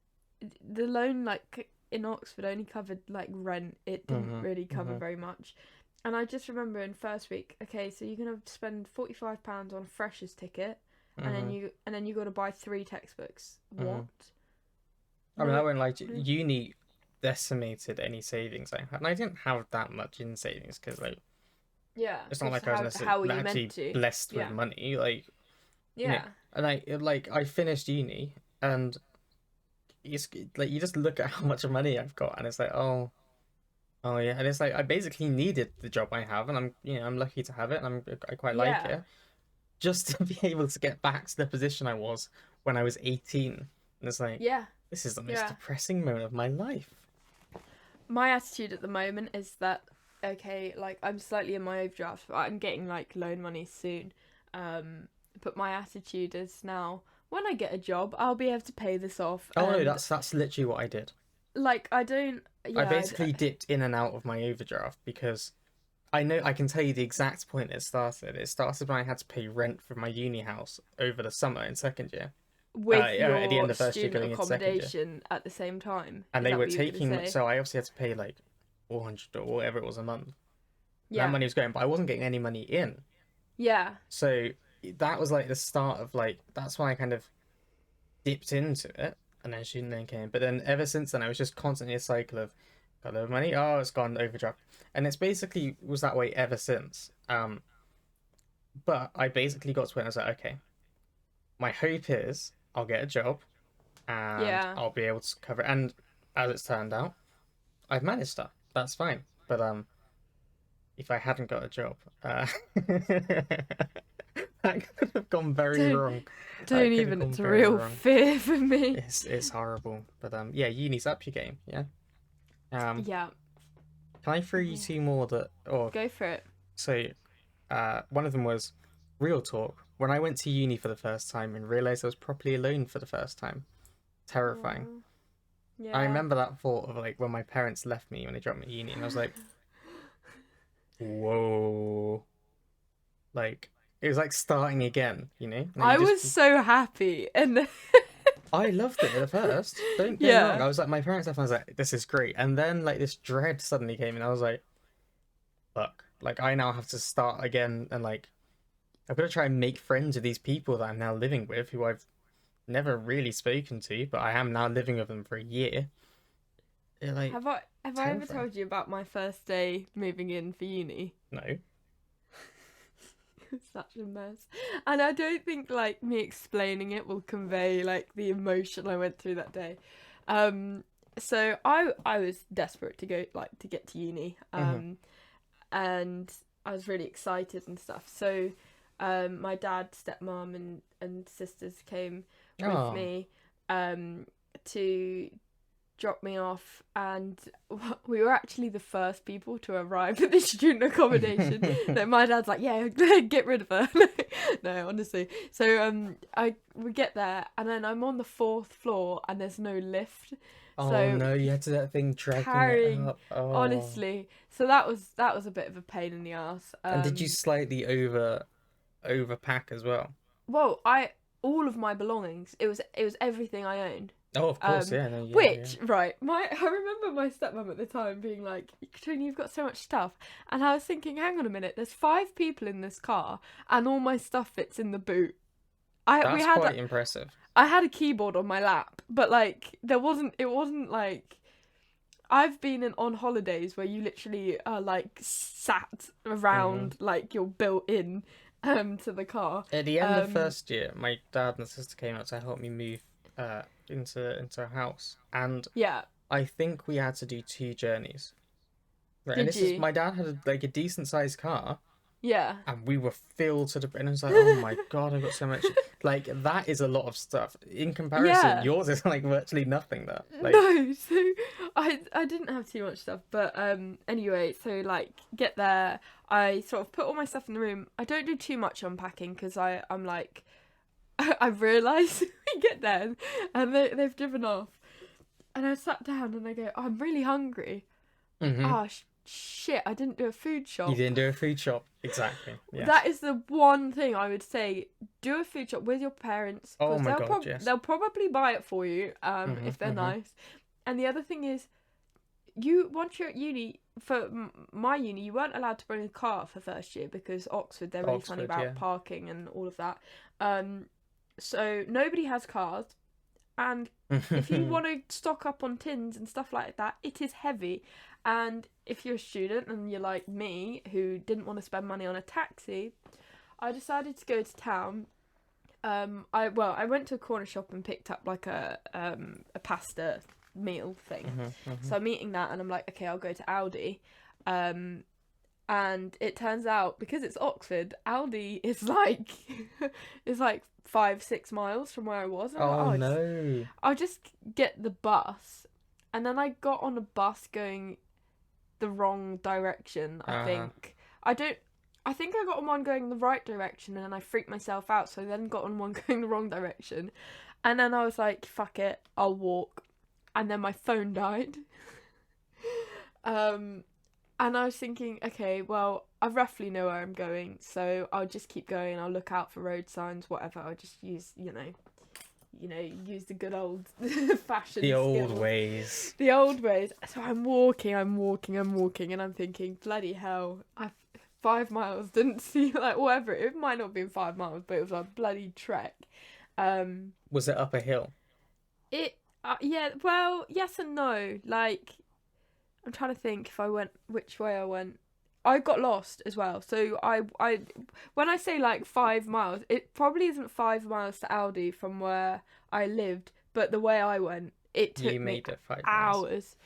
the loan like in Oxford only covered like rent. It didn't Mm-hmm. really cover Mm-hmm. very much. And I just remember in first week, okay, so you're gonna spend £45 on a freshers ticket, Mm-hmm. and then you got to buy 3 textbooks. Mm-hmm. What? I mean, I No, won't lie to you. no. Uni decimated any savings I had, and I didn't have that much in savings because like Yeah, it's not because like I was how were necessarily you meant actually to? blessed with Yeah, money, like you know. yeah, And I finished uni, and it's like you just look at how much money I've got, and it's like oh yeah, and it's like I basically needed the job I have, and I'm lucky to have it, and I quite like yeah, it, just to be able to get back to the position I was when I was 18, and it's like yeah, this is the most yeah. depressing moment of my life. My attitude at the moment is that okay, like I'm slightly in my overdraft, but I'm getting like loan money soon. Um, but my attitude is now when I get a job, I'll be able to pay this off, Oh no, and that's literally what I did. like I don't. I Yeah, basically dipped in and out of my overdraft because I know I can tell you the exact point it started. It started when I had to pay rent for my uni house over the summer in second year. with At the end your of first year student going into second year. accommodation at the same time. And Is they that were what you were gonna taking, say? so I obviously had to pay like 400 or whatever it was a month. And that Yeah, money was going, but I wasn't getting any money in. yeah, So that was like the start of like, that's when I kind of dipped into it. And then student loan came. But then ever since then, I was just constantly a cycle of, got a little money, oh, it's gone overdraft. And it's basically was that way ever since. But I basically got to where I was like, okay, my hope is I'll get a job and yeah. I'll be able to cover it. And as it's turned out, I've managed that. That's fine. But if I hadn't got a job, that could have gone very Don't wrong. That don't could have even. gone It's a very real wrong. fear for me. It's horrible. But yeah, uni's up your game. Yeah. Yeah, Can I throw you yeah. two more that or Go for it. so one of them was real talk. When I went to uni for the first time and realized I was properly alone for the first time. Terrifying. Aw, I yeah. remember that thought of like when my parents left me when they dropped me at uni, and I was like, whoa, like it was like starting again, you know? And then I was so happy, and I loved it at first. Don't get me wrong. yeah, I was like, my parents left, and I was like, this is great. And then like this dread suddenly came, and I was like, fuck, like I now have to start again, and like I've got to try and make friends with these people that I'm now living with, who I've never really spoken to, but I am now living with them for a year. They're like have I ever terrifying. told you about my first day moving in for uni? No. It was such a mess, and I don't think like me explaining it will convey like the emotion I went through that day. Um, so I was desperate to go like to get to uni. Mm-hmm. And I was really excited and stuff. So my dad, stepmom, and sisters came with Oh. me to drop me off, and we were actually the first people to arrive at the student accommodation. No, my dad's like, yeah, get rid of her. No, honestly. So we get there, and then I'm on the 4th floor, and there's no lift. Oh So no, you had to that thing dragging it carrying, up. Oh. honestly, so that was a bit of a pain in the ass. And did you slightly overpack as well? Well, I all of my belongings, it was everything I owned. Oh, of course, um yeah, no, yeah, yeah. which, right, I remember my stepmom at the time being like, Katrina, you've got so much stuff, and I was thinking, hang on a minute, there's 5 people in this car and all my stuff fits in the boot. That's quite impressive. I had a keyboard on my lap, but like it wasn't like I've been on holidays where you literally are like sat around like you're built in to the car. At the end of first year, my dad and sister came out to help me move into a house, and Yeah. I think we had to do 2 journeys. Right, and Did this is you? my dad had a decent sized car, Yeah. and we were filled to the brim. And I was like, oh my god, I've got so much. Like that is a lot of stuff. In comparison, Yeah. yours is like virtually nothing. There, like, No, so I didn't have too much stuff, but anyway, so like get there, I sort of put all my stuff in the room. I don't do too much unpacking because I'm like I realise we get there and they've driven off, and I sat down and I go, I'm really hungry. Ah, shit, I didn't do a food shop. You didn't do a food shop, exactly. Yes. That is the one thing I would say. Do a food shop with your parents. Oh my god, yes. They'll probably buy it for you if they're nice. And the other thing is, once you're at uni, for my uni, you weren't allowed to bring a car for first year because Oxford, they're really funny about parking and all of that. So nobody has cars. And if you want to stock up on tins and stuff like that, it is heavy. And if you're a student and you're like me, who didn't want to spend money on a taxi, I decided to go to town. I went to a corner shop and picked up like a pasta meal thing. So I'm eating that and I'm like, okay, I'll go to Aldi. And it turns out, because it's Oxford, Aldi is like 5-6 miles from where I was. And oh no! I'll just get the bus, and then I got on a bus going the wrong direction. I think I think I got on one going the right direction, and then I freaked myself out. So I then got on one going the wrong direction, and then I was like, "Fuck it, I'll walk." And then my phone died. And I was thinking, okay, well, I roughly know where I'm going, so I'll just keep going. I'll look out for road signs, whatever. I'll just use, use the good old fashioned The old skills. ways. The old ways. So I'm walking, and I'm thinking, bloody hell, 5 miles didn't seem like whatever. It might not have been 5 miles, but it was a bloody trek. Was it up a hill? Yeah. Well, yes and no. Like, I'm trying to think which way I went. I got lost as well. So I when I say like 5 miles, it probably isn't 5 miles to Aldi from where I lived, but the way I went, it took me 5 hours.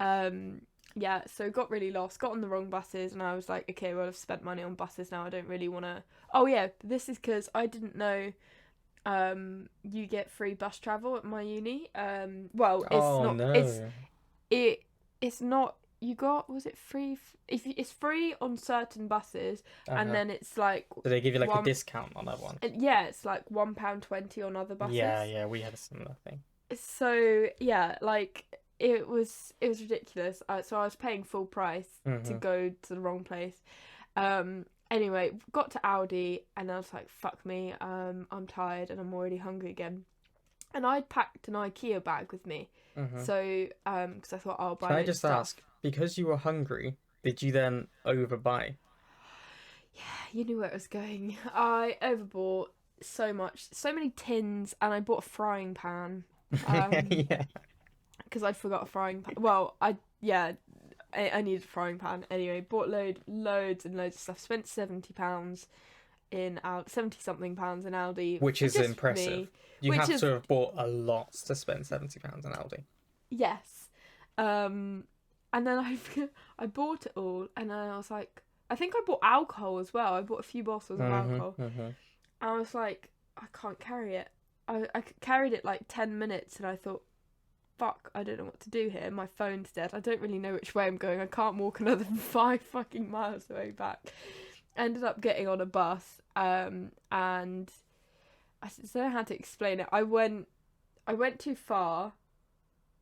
Yeah, so got really lost, got on the wrong buses, and I was like, okay, well, I've spent money on buses now. I don't really want to. Oh yeah, this is because I didn't know. You get free bus travel at my uni. Well, it's not. No. It's not. You got, was it free? If it's free on certain buses, and then it's like. Do they give you like a discount on that one? Yeah, it's like £1.20 on other buses. Yeah, we had a similar thing. So yeah, like it was ridiculous. So I was paying full price to go to the wrong place. Anyway, got to Aldi and I was like, fuck me, I'm tired and I'm already hungry again. And I'd packed an IKEA bag with me. So, because I thought I'll buy. Can I just ask, because you were hungry, did you then overbuy? Yeah, you knew where it was going. I overbought so much, so many tins, and I bought a frying pan. Yeah. Because I'd forgot a frying pan. Well, I needed a frying pan. Anyway, bought loads and loads of stuff. Spent £70 in 70-something pounds in Aldi. Which is impressive. You have to have bought a lot to spend £70 in Aldi. Yes. And then I bought it all, and then I was like, I think I bought alcohol as well. I bought a few bottles of alcohol. And I was like, I can't carry it. I carried it like 10 minutes, and I thought, fuck, I don't know what to do here. My phone's dead. I don't really know which way I'm going. I can't walk another 5 fucking miles the way back. Ended up getting on a bus, and I don't know how to explain it. I went too far,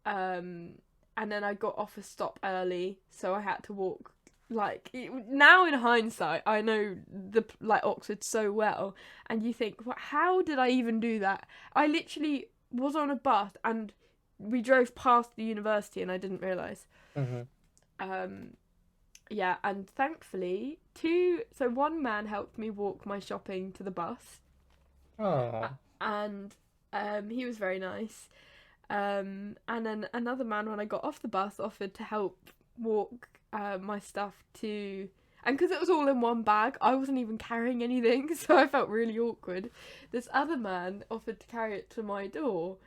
and then I got off a stop early, so I had to walk. Like, now in hindsight, I know Oxford so well, and you think, how did I even do that? I literally was on a bus and we drove past the university and I didn't realise. Yeah, and thankfully, one man helped me walk my shopping to the bus. Oh. and he was very nice. And then another man, when I got off the bus, offered to help walk my stuff to. And because it was all in one bag, I wasn't even carrying anything, so I felt really awkward. This other man offered to carry it to my door.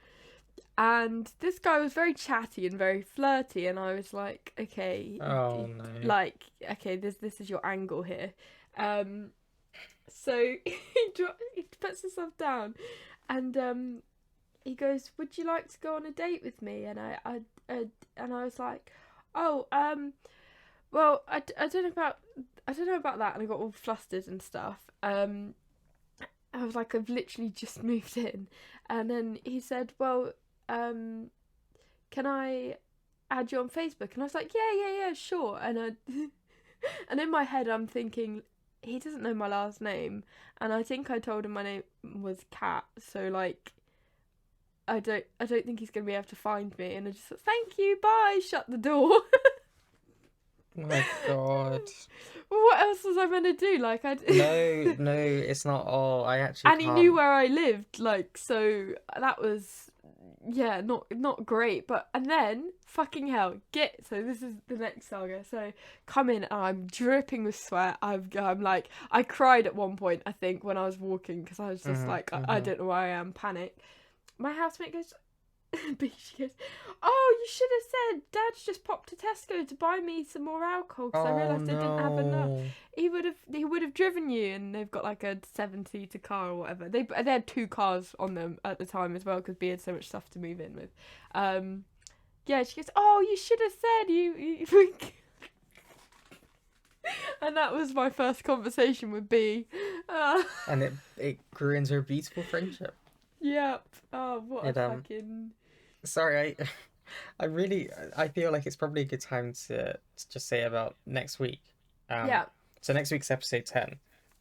And this guy was very chatty and very flirty, and I was like, okay, Oh no. like, okay, this is your angle here. Um, so he puts himself down, and he goes, "Would you like to go on a date with me?" And and I was like, "Oh, well, I don't know about that." And I got all flustered and stuff. I was like, "I've literally just moved in," and then he said, "Well, can I add you on Facebook?" And I was like, "Yeah, sure." And and in my head, I'm thinking, he doesn't know my last name, and I think I told him my name was Kat, so like. I don't think he's gonna be able to find me, and I just thought, thank you, bye, shut the door. Oh my god. What else was I gonna do? Like No, it's not all. I actually and he knew can't. where I lived, like, so that was, yeah, not great. But and then fucking hell, so this is the next saga. So come in, and I'm dripping with sweat. I'm like, I cried at one point, I think, when I was walking, because I was just like, I don't know where I am, panic. My housemate goes, she goes, "Oh, you should have said Dad's just popped to Tesco to buy me some more alcohol because I Oh realised I didn't have enough." no. He would have driven you, and they've got like a 7-seater car or whatever. They had two cars on them at the time as well because B had so much stuff to move in with. Yeah, she goes, "Oh, you should have said you." And that was my first conversation with B. And it grew into a beautiful friendship. Yep. Oh, what a It fucking. sorry, I feel like it's probably a good time to just say about next week. Yeah. So next week's episode 10.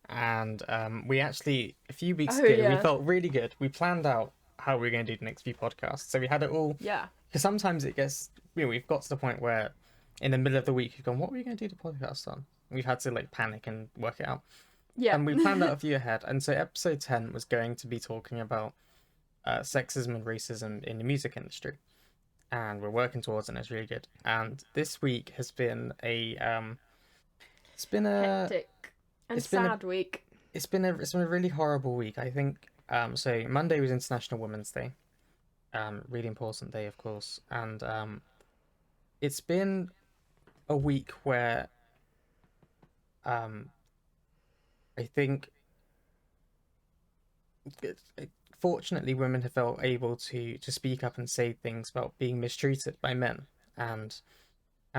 And we actually a few weeks Oh ago we yeah. felt really good. We planned out how we were going to do the next few podcasts. So we had it all Yeah. because sometimes it gets we've got to the point where in the middle of the week you've gone, what were we going to do the podcast on? We've had to like panic and work it out. Yeah. And we planned out a few ahead. And so episode 10 was going to be talking about sexism and racism in the music industry, and we're working towards it. And it's really good. And this week has been it's been a Hectic and it's been a sad week. it's been a really horrible week. I think so Monday was International Women's Day, really important day, of course, and it's been a week where um I think fortunately women have felt able to speak up and say things about being mistreated by men, and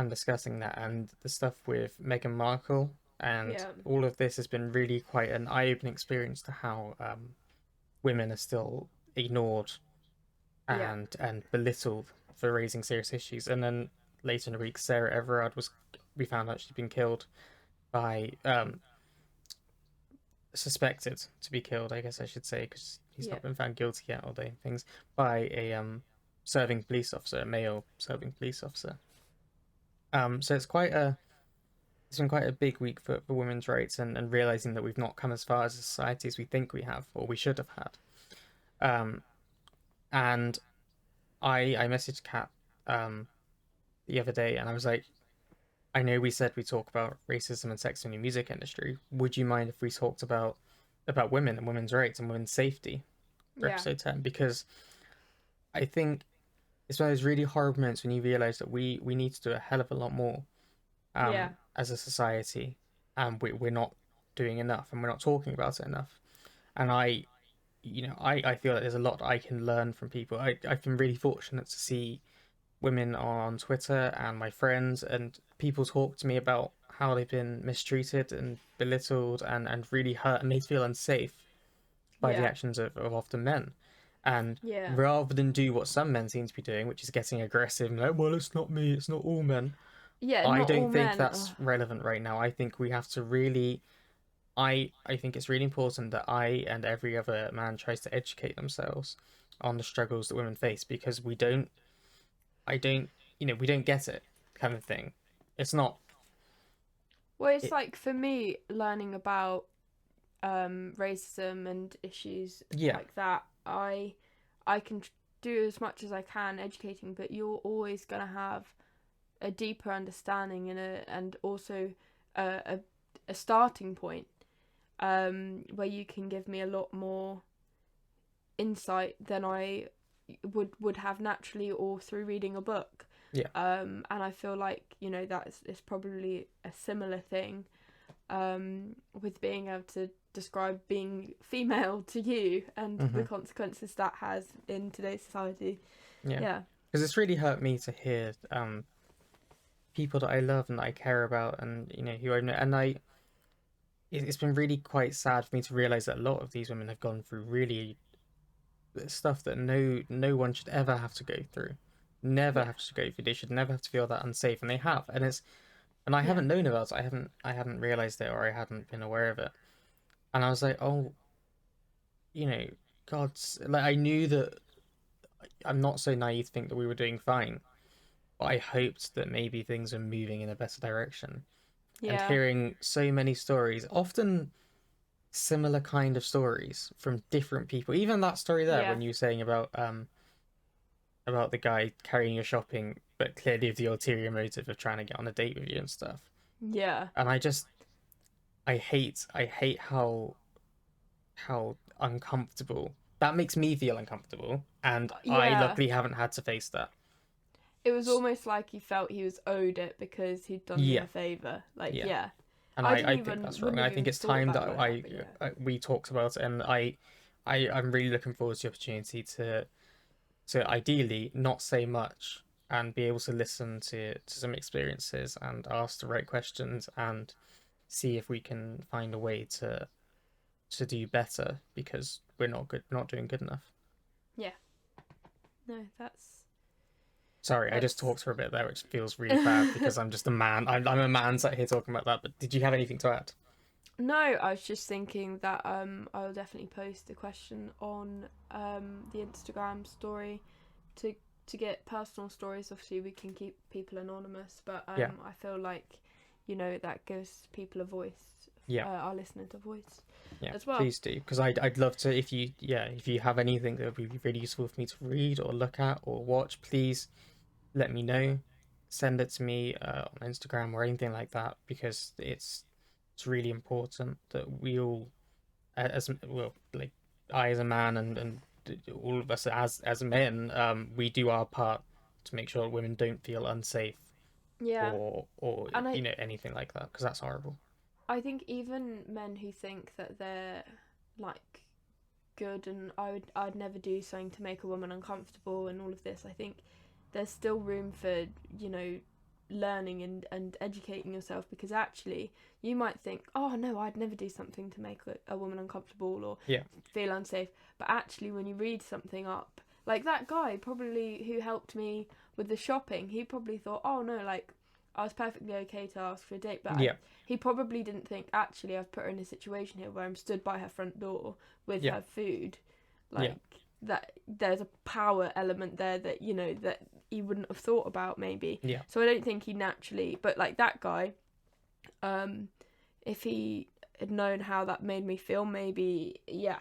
discussing that, and the stuff with Meghan Markle and Yeah. all of this has been really quite an eye-opening experience to how women are still ignored Yeah. and belittled for raising serious issues. And then later in the week, Sarah Everard we found out she'd been killed by suspected to be killed, I guess I should say, because he's Yeah. not been found guilty yet, or they things, by a serving police officer, a male serving police officer. So it's been quite a big week for women's rights, and realizing that we've not come as far as a society as we think we have or we should have had. And I messaged Kat the other day, and I was like, I know we said we talk about racism and sexism in the music industry. Would you mind if we talked about women and women's rights and women's safety for Yeah. episode 10? Because I think it's one of those really horrible moments when you realize that we need to do a hell of a lot more Yeah. as a society, and we're not doing enough, and we're not talking about it enough. And I feel that there's a lot I can learn from people. I've been really fortunate to see women on Twitter and my friends and people talk to me about how they've been mistreated and belittled and really hurt and made to feel unsafe by the Yeah. actions of often men. And Yeah. rather than do what some men seem to be doing, which is getting aggressive and like, well, it's not me, it's not all men. Yeah. I Not all don't think men. that's relevant right now. I think we have to really I think it's really important that I and every other man tries to educate themselves on the struggles that women face, because I don't we don't get it, kind of thing. It's not Well, it's it, like for me learning about racism and issues yeah. like that I can do as much as I can educating, but you're always gonna have a deeper understanding and also a a starting point where you can give me a lot more insight than I would have naturally or through reading a book. Yeah. And I feel like, you know, that's it's probably a similar thing with being able to describe being female to you and the consequences that has in today's society. Yeah. Yeah. Because it's really hurt me to hear people that I love and that I care about, and who I know, and it's been really quite sad for me to realize that a lot of these women have gone through really stuff that no one should ever have to go through, never Yeah. have to go through. They should never have to feel that unsafe, and they have, and I Yeah. haven't known about it. I haven't realized it, or I hadn't been aware of it, and I was like, oh, God's, like, I knew that. I'm not so naive to think that we were doing fine, but I hoped that maybe things were moving in a better direction. And Yeah. hearing so many stories, often similar kind of stories from different people. Even that story there, Yeah. when you were saying about the guy carrying your shopping, but clearly with the ulterior motive of trying to get on a date with you and stuff. Yeah. And I hate how uncomfortable that makes me feel uncomfortable, and I Yeah. luckily haven't had to face that. It was almost like he felt he was owed it because he'd done me Yeah, a favour. Like, yeah. yeah. And I I didn't think even that's wrong. wouldn't I have think even it's thought time about that it like that, but yeah. we talked about it, and I'm really looking forward to the opportunity to ideally not say much and be able to listen to some experiences and ask the right questions and see if we can find a way to do better, because not doing good enough. Yeah. No, that's Sorry, I just that's talked for a bit there, which feels really bad because I'm just a man. I'm a man sat here talking about that. But did you have anything to add? No, I was just thinking that I'll definitely post a question on the Instagram story to to get personal stories. Obviously, we can keep people anonymous, but Yeah, I feel like, you know, that gives people a voice, yeah. our listeners a voice Yeah, as well. please do, because I'd love to, if you have anything that would be really useful for me to read or look at or watch, please let me know. Send it to me on Instagram or anything like that, because it's really important that we all, as well, like I as a man and all of us as men, we do our part to make sure women don't feel unsafe Yeah, or and anything like that, because that's horrible. I think even men who think that they're like good and I'd never do something to make a woman uncomfortable and all of this, I think there's still room for, you know, learning and educating yourself, because actually you might think, oh no, I'd never do something to make a woman uncomfortable or Yeah, feel unsafe, but actually when you read something up, like that guy probably who helped me with the shopping, he probably thought, oh no, like I was perfectly okay to ask for a date, but yeah, he probably didn't think, actually I've put her in a situation here where I'm stood by her front door with yeah, her food, yeah, like that there's a power element there that, you know, that he wouldn't have thought about maybe. yeah. So I don't think he naturally, but like that guy, if he had known how that made me feel, maybe yeah,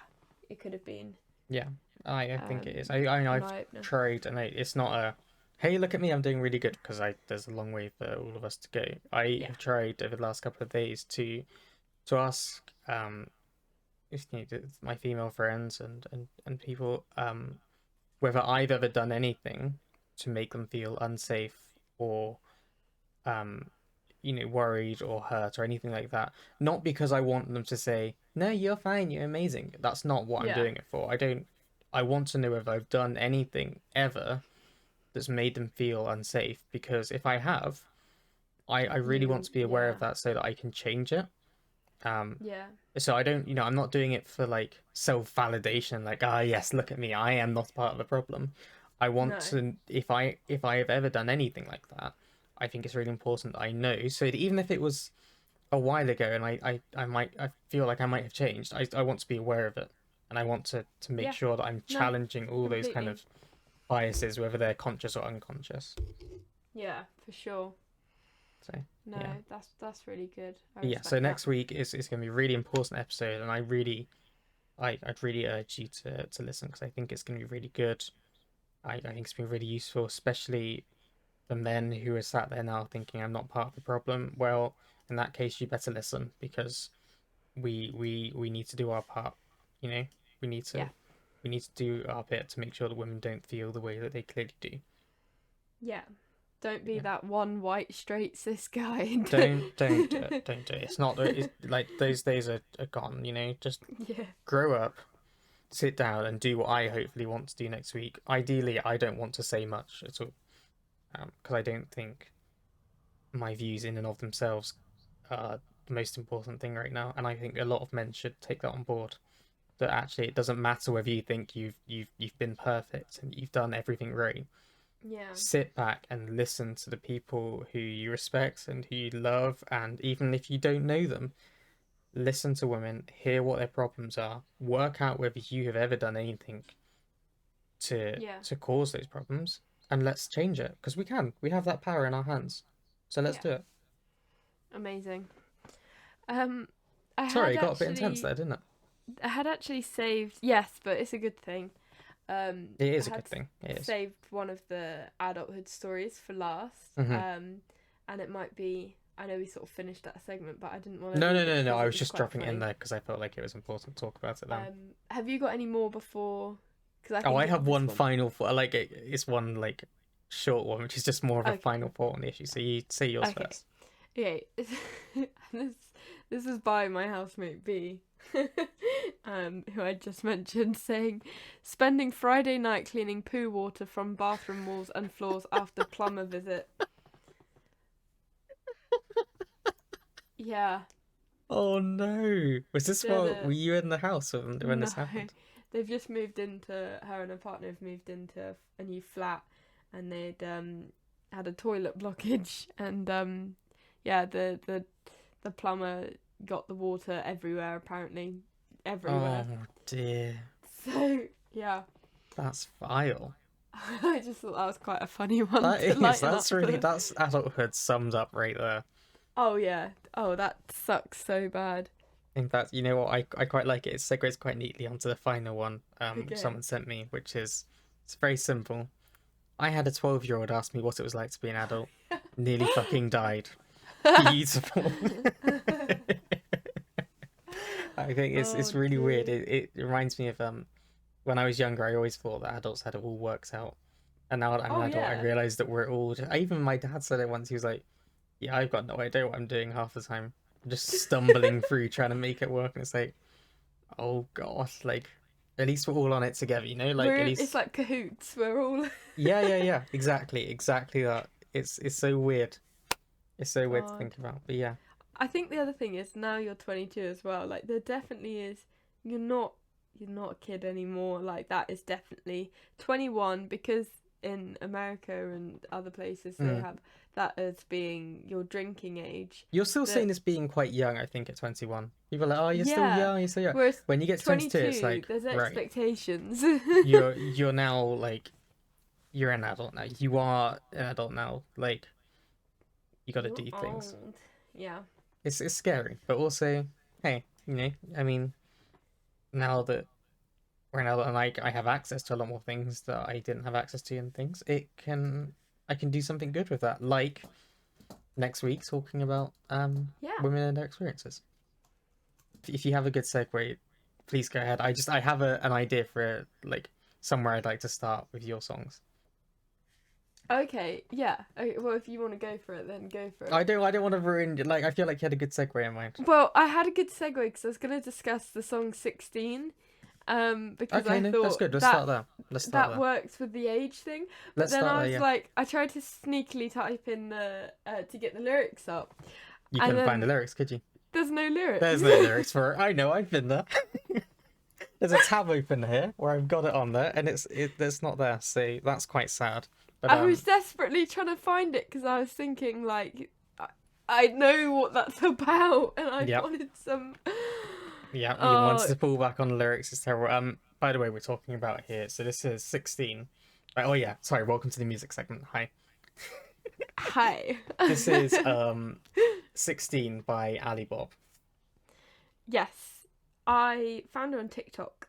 it could have been Yeah, I think it is. an I've eye opener. tried, and it's not a, hey, look at me, I'm doing really good, because there's a long way for all of us to go. I Yeah, have tried over the last couple of days to ask if, my female friends and people whether I've ever done anything to make them feel unsafe or um worried or hurt or anything like that. Not because I want them to say, no, you're fine, you're amazing. That's not what I'm yeah, doing it for. I want to know if I've done anything ever that's made them feel unsafe, because if I have, I really want to be aware of yeah, that so that I can change it. Um, yeah, so I don't, I'm not doing it for like self-validation, like, ah, yes, look at me, I am not part of the problem. I want no, to, if I have ever done anything like that, I think it's really important that I know, so that even if it was a while ago and I feel like I might have changed, I want to be aware of it, and I want to make yeah, sure that I'm no, challenging all those kind completely, of biases, whether they're conscious or unconscious. yeah, for sure. So No, yeah. that's really good. I Yeah, so respect that. next week is going to be a really important episode, and I really I'd really urge you to listen, because I think it's going to be really good. I think it's been really useful, especially for men who are sat there now thinking I'm not part of the problem. Well, in that case, you better listen, because we need to do our part. You know, we need to Yeah. we need to do our bit to make sure that women don't feel the way that they clearly do. Yeah. Don't be Yeah. that one white straight cis guy. Don't do it. Don't do it. It's not. It's like those days are gone. You know, just Yeah. grow up, sit down, and do what I hopefully want to do next week. Ideally, I don't want to say much at all, because I don't think my views in and of themselves are the most important thing right now, and I think a lot of men should take that on board. That actually, it doesn't matter whether you think you've been perfect and you've done everything right. Yeah. Sit back and listen to the people who you respect and who you love, and even if you don't know them, listen to women, hear what their problems are, work out whether you have ever done anything Yeah. to cause those problems, and let's change it, because we can. We have that power in our hands, so let's Yeah. do it. Amazing. Um, I Sorry, had it got a bit intense actually, there, didn't it? I had actually saved. Yes, but it's a good thing. It I is a had good thing. It is. saved one of the adulthood stories for last. Mm-hmm. And it might be. I know we sort of finished that segment, but I didn't want to No, no, leave it no, no. because I it was was just quite dropping it in funny. there because I felt like it was important to talk about it then. Have you got any more before? Because I Oh, think I it, have this one final thought. Like it's one like short one, which is just more of a Okay. final thought on the issue. So you say yours Okay. first. Okay. This is by my housemate B, who I just mentioned, saying, spending Friday night cleaning poo water from bathroom walls and floors after plumber visit. Yeah. Oh no! Was this what? Were The you in the house when no, this happened? they've just moved into her and her partner have moved into a new flat, and they'd had a toilet blockage, and yeah, the plumber got the water everywhere, apparently everywhere. Oh dear, So yeah, that's vile. I just thought that was quite a funny one That to is. lighten That's up. really. That's adulthood summed up right there. Oh yeah. Oh, that sucks so bad. In fact, you know what? I quite like it. It segues quite neatly onto the final one. Okay. Someone sent me, which is it's very simple. I had a 12-year-old ask me what it was like to be an adult. Nearly fucking died. Beautiful. I think it's Oh really weird. dear. It reminds me of when I was younger. I always thought that adults had it all worked out, and now that I'm an Oh adult, I yeah. realize that we're all. Even my dad said it once. He was like, "Yeah, I've got no idea what I'm doing half the time. I'm just stumbling through trying to make it work." And it's like, oh gosh, like at least we're all on it together, you know? Like at It's least, like cahoots. We're all. yeah, exactly that. It's so weird. It's so weird to God. think about, but yeah. I think the other thing is now you're 22 as well. Like there definitely is. You're not. You're not a kid anymore. Like that is definitely 21 because in America and other places they Mm. have that as being your drinking age. You're still That seen as being quite young, I think, at 21. People are like, oh, you're still yeah. young, you're still young. Whereas When you get to 22, it's 22, like, there's right, expectations. you're now like you're an adult now. You are an adult now. Like you got to You're do things. old. Yeah. It's scary, but also, hey, you know, I mean, now that we're an adult and I have access to a lot more things that I didn't have access to and things, I can do something good with that. Like next week talking about Yeah. women and their experiences. If you have a good segue, please go ahead. I have an idea for like somewhere I'd like to start with your songs. Okay. Yeah. Okay, well, if you want to go for it, then go for it. I don't want to ruin, like I feel like you had a good segue in mind. Well, I had a good segue because I was going to discuss the song 16. Because Okay, I no, thought that's good. Let's start there. Let's start that there. works with the age thing. But Let's then start I there. was Yeah, like, I tried to sneakily type in the to get the lyrics up, you and couldn't find the then lyrics, could you? there's no lyrics. There's no lyrics for it. I know. I've been there. There's a tab open here where I've got it on there, and it's not there. So that's quite sad. But I was desperately trying to find it because I was thinking like I know what that's about, and I Yep. wanted some. Yeah, you Oh, wanted to pull back on the lyrics. It's terrible. By the way, we're talking about here. So this is 16. Oh yeah, sorry. Welcome to the music segment. Hi. hi. This is 16 by Ali Bob. Yes, I found her on TikTok.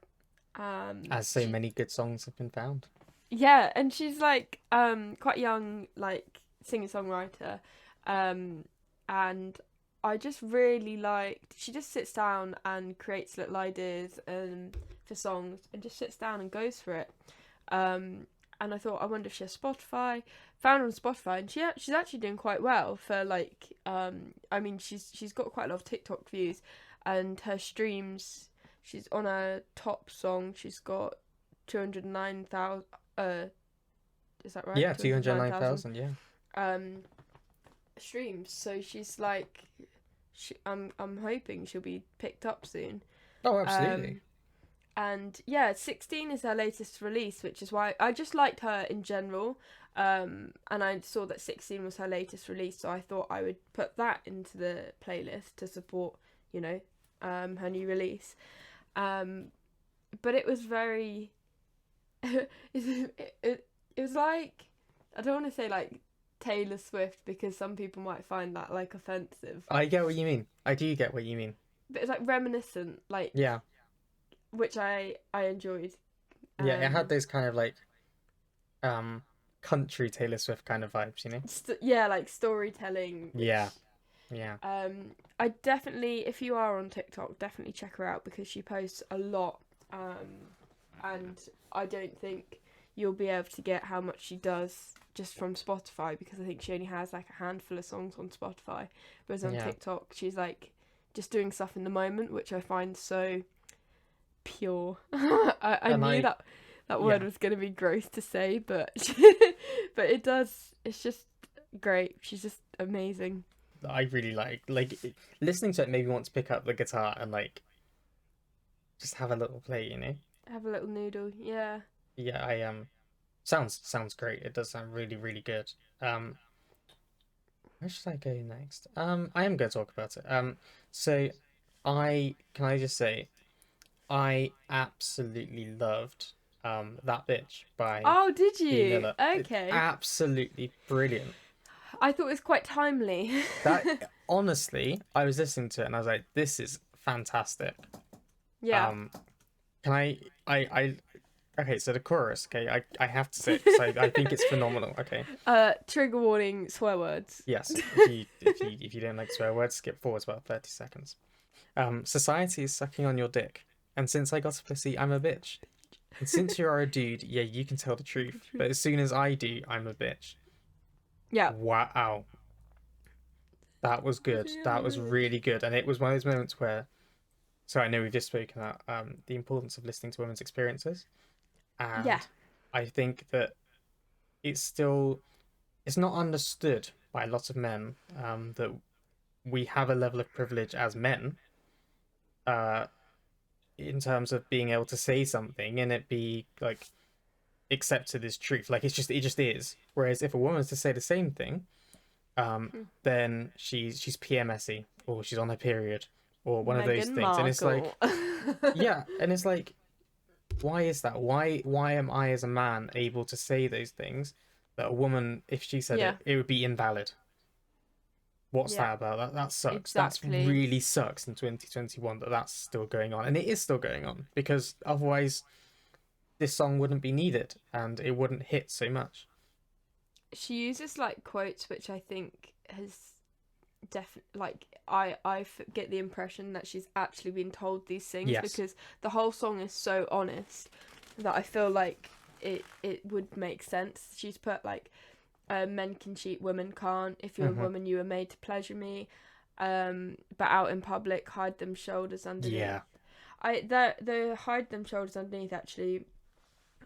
As so She, many good songs have been found. yeah, and she's like quite young, like singer songwriter, and I just really liked. She just sits down and creates little ideas for songs, and just sits down and goes for it. Um, and I thought, I wonder if she has Spotify. Found her on Spotify, and she's actually doing quite well for like. I mean, she's got quite a lot of TikTok views, and her streams. She's on a top song. She's got 209,000. Is that right? Yeah, 209,000 209,000. Yeah. um streams. So she's like, I'm hoping she'll be picked up soon. Oh, absolutely. Um, and yeah, 16 is her latest release, which is why I just liked her in general. And I saw that 16 was her latest release, so I thought I would put that into the playlist to support, you know, her new release. But it was very, it was like, I don't want to say like Taylor Swift because some people might find that like offensive, I get what you mean. I do get what you mean. but it's like reminiscent, like, Yeah. which I enjoyed. Yeah, it had Um, those kind of like um country Taylor Swift kind of vibes, you know? yeah, like storytelling, which Yeah. Yeah. I definitely, if you are on TikTok, definitely check her out because she posts a lot. And I don't think you'll be able to get how much she does just from Spotify because I think she only has like a handful of songs on Spotify. Whereas on Yeah. TikTok, she's like just doing stuff in the moment, which I find so pure. I And knew I that word yeah, was going to be gross to say, but but it does. It's just great. She's just amazing. I really listening to it made me want to pick up the guitar and like just have a little play, you know? Have a little noodle. Yeah. Yeah, I sounds great. It does sound really, really good. Um where should I go next? I am going to talk about it. So I can I just say I absolutely loved That Bitch by Oh, did B you? Miller. It's Okay. absolutely brilliant. I thought it was quite timely. That honestly, I was listening to it and I was like, this is fantastic. Yeah. Um, can I okay, so the chorus, okay, I have to say it 'cause I think it's phenomenal. Okay. Trigger warning, swear words. Yes. If you don't like swear words, skip forward about 30 seconds. Society is sucking on your dick. And since I got a pussy, I'm a bitch. And since you are a dude, yeah, you can tell the truth. But as soon as I do, I'm a bitch. Yeah. Wow. That was good. That was really good. And it was one of those moments where, so I know we've just spoken about the importance of listening to women's experiences. Yeah. And I think that it's not understood by a lot of men that we have a level of privilege as men uh, in terms of being able to say something and it be like accepted as truth. Like it just is. Whereas if a woman is to say the same thing, then she's PMSy or she's on her period or one of those Meghan things. And it's like, Markle. yeah, and it's like, why is that? Why am I as a man able to say those things that a woman, if she said Yeah. it would be invalid? What's Yeah. that about? That sucks. That's Exactly. really sucks in 2021 that that's still going on, and it is still going on because otherwise, this song wouldn't be needed and it wouldn't hit so much. She uses like quotes, which I think has definitely like I get the impression that she's actually been told these things Yes. because the whole song is so honest that I feel like it would make sense. She's put like men can cheat, women can't. If you're a woman, you were made to pleasure me. But out in public, hide them shoulders underneath. Yeah. The hide them shoulders underneath actually.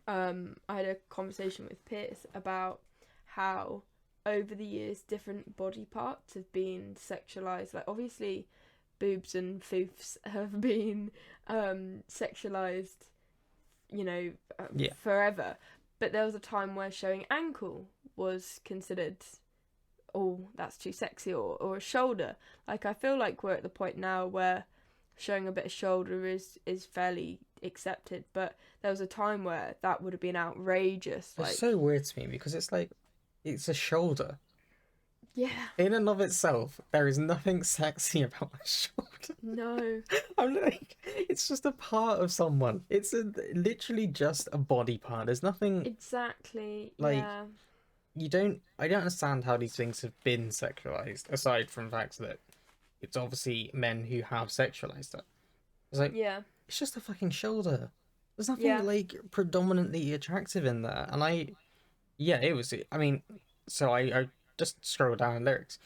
I had a conversation with Pierce about how over the years different body parts have been sexualized. Like obviously, boobs and foofs have been sexualized, you know, Yeah. forever. But there was a time where showing ankle was considered, oh, that's too sexy, or a shoulder. Like I feel like we're at the point now where showing a bit of shoulder is fairly accepted, but there was a time where that would have been outrageous. It's Like so weird to me because it's like it's a shoulder. Yeah. In and of itself, there is nothing sexy about my shoulder. No. I'm like, it's just a part of someone. Literally just a body part. There's nothing Exactly. like Yeah. I don't understand how these things have been sexualized, aside from the fact that it's obviously men who have sexualized it. It's like, Yeah. it's just a fucking shoulder. There's nothing Yeah. like predominantly attractive in there. And yeah, it was, I mean, so I just scrolled down the lyrics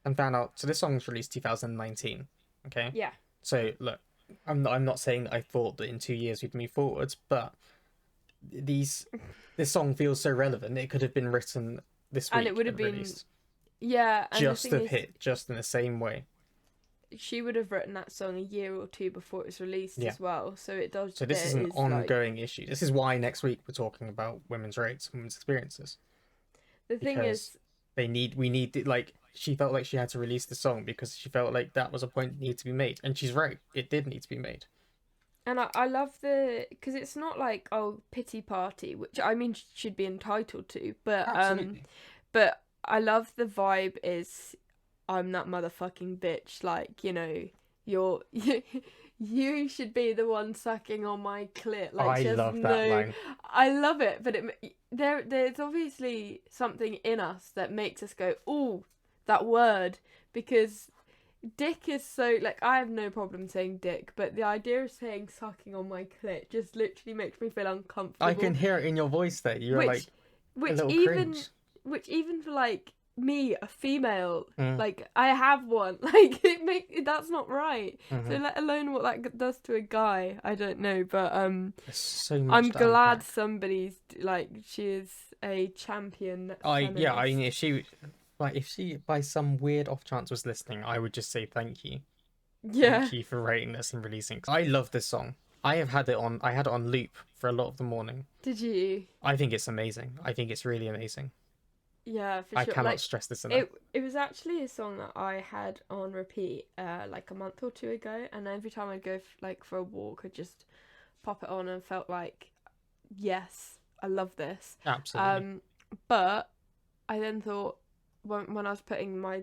and found out, so this song was released 2019, okay? Yeah. So look, I'm not saying that I thought that in 2 years we'd move forwards, but these this song feels so relevant. It could have been written this And it week would have and been, released, yeah. And the just thing have is, hit just in the same way. she would have written that song a year or two before it was released Yeah. as well. So it does. So this There is an is like ongoing issue. This is why next week we're talking about women's rights, women's experiences, the thing because is, we need like she felt like she had to release the song because she felt like that was a point that needed to be made, and she's right. It did need to be made. and I love because it's not like, oh, pity party, which I mean should be entitled to, Absolutely. but I love the vibe is, I'm that motherfucking bitch, like, you're you should be the one sucking on my clit, like I she has love that no. line. I love it, but there's obviously something in us that makes us go, ooh, that word, because dick is so, like, I have no problem saying dick, but the idea of saying sucking on my clit just literally makes me feel uncomfortable. I can hear it in your voice that you're like which a which little even cringe. which even for like me, a female, Mm. like I have one, like that's not right. So Mm-hmm. let alone what that does to a guy, I don't know, but There's so much I'm to glad unpack. somebody's like, she is a champion Yeah, I feminist. mean, if she by some weird off chance was listening, I would just say thank you. Yeah. Thank you for writing this and releasing. I love this song. I had it on loop for a lot of the morning. Did you? I think it's amazing. I think it's really amazing. Yeah, for I sure. cannot Like, stress this enough. it was actually a song that I had on repeat like a month or two ago, and every time I'd go like for a walk, I'd just pop it on and felt like, yes, I love this. Absolutely. But I then thought, when I was putting my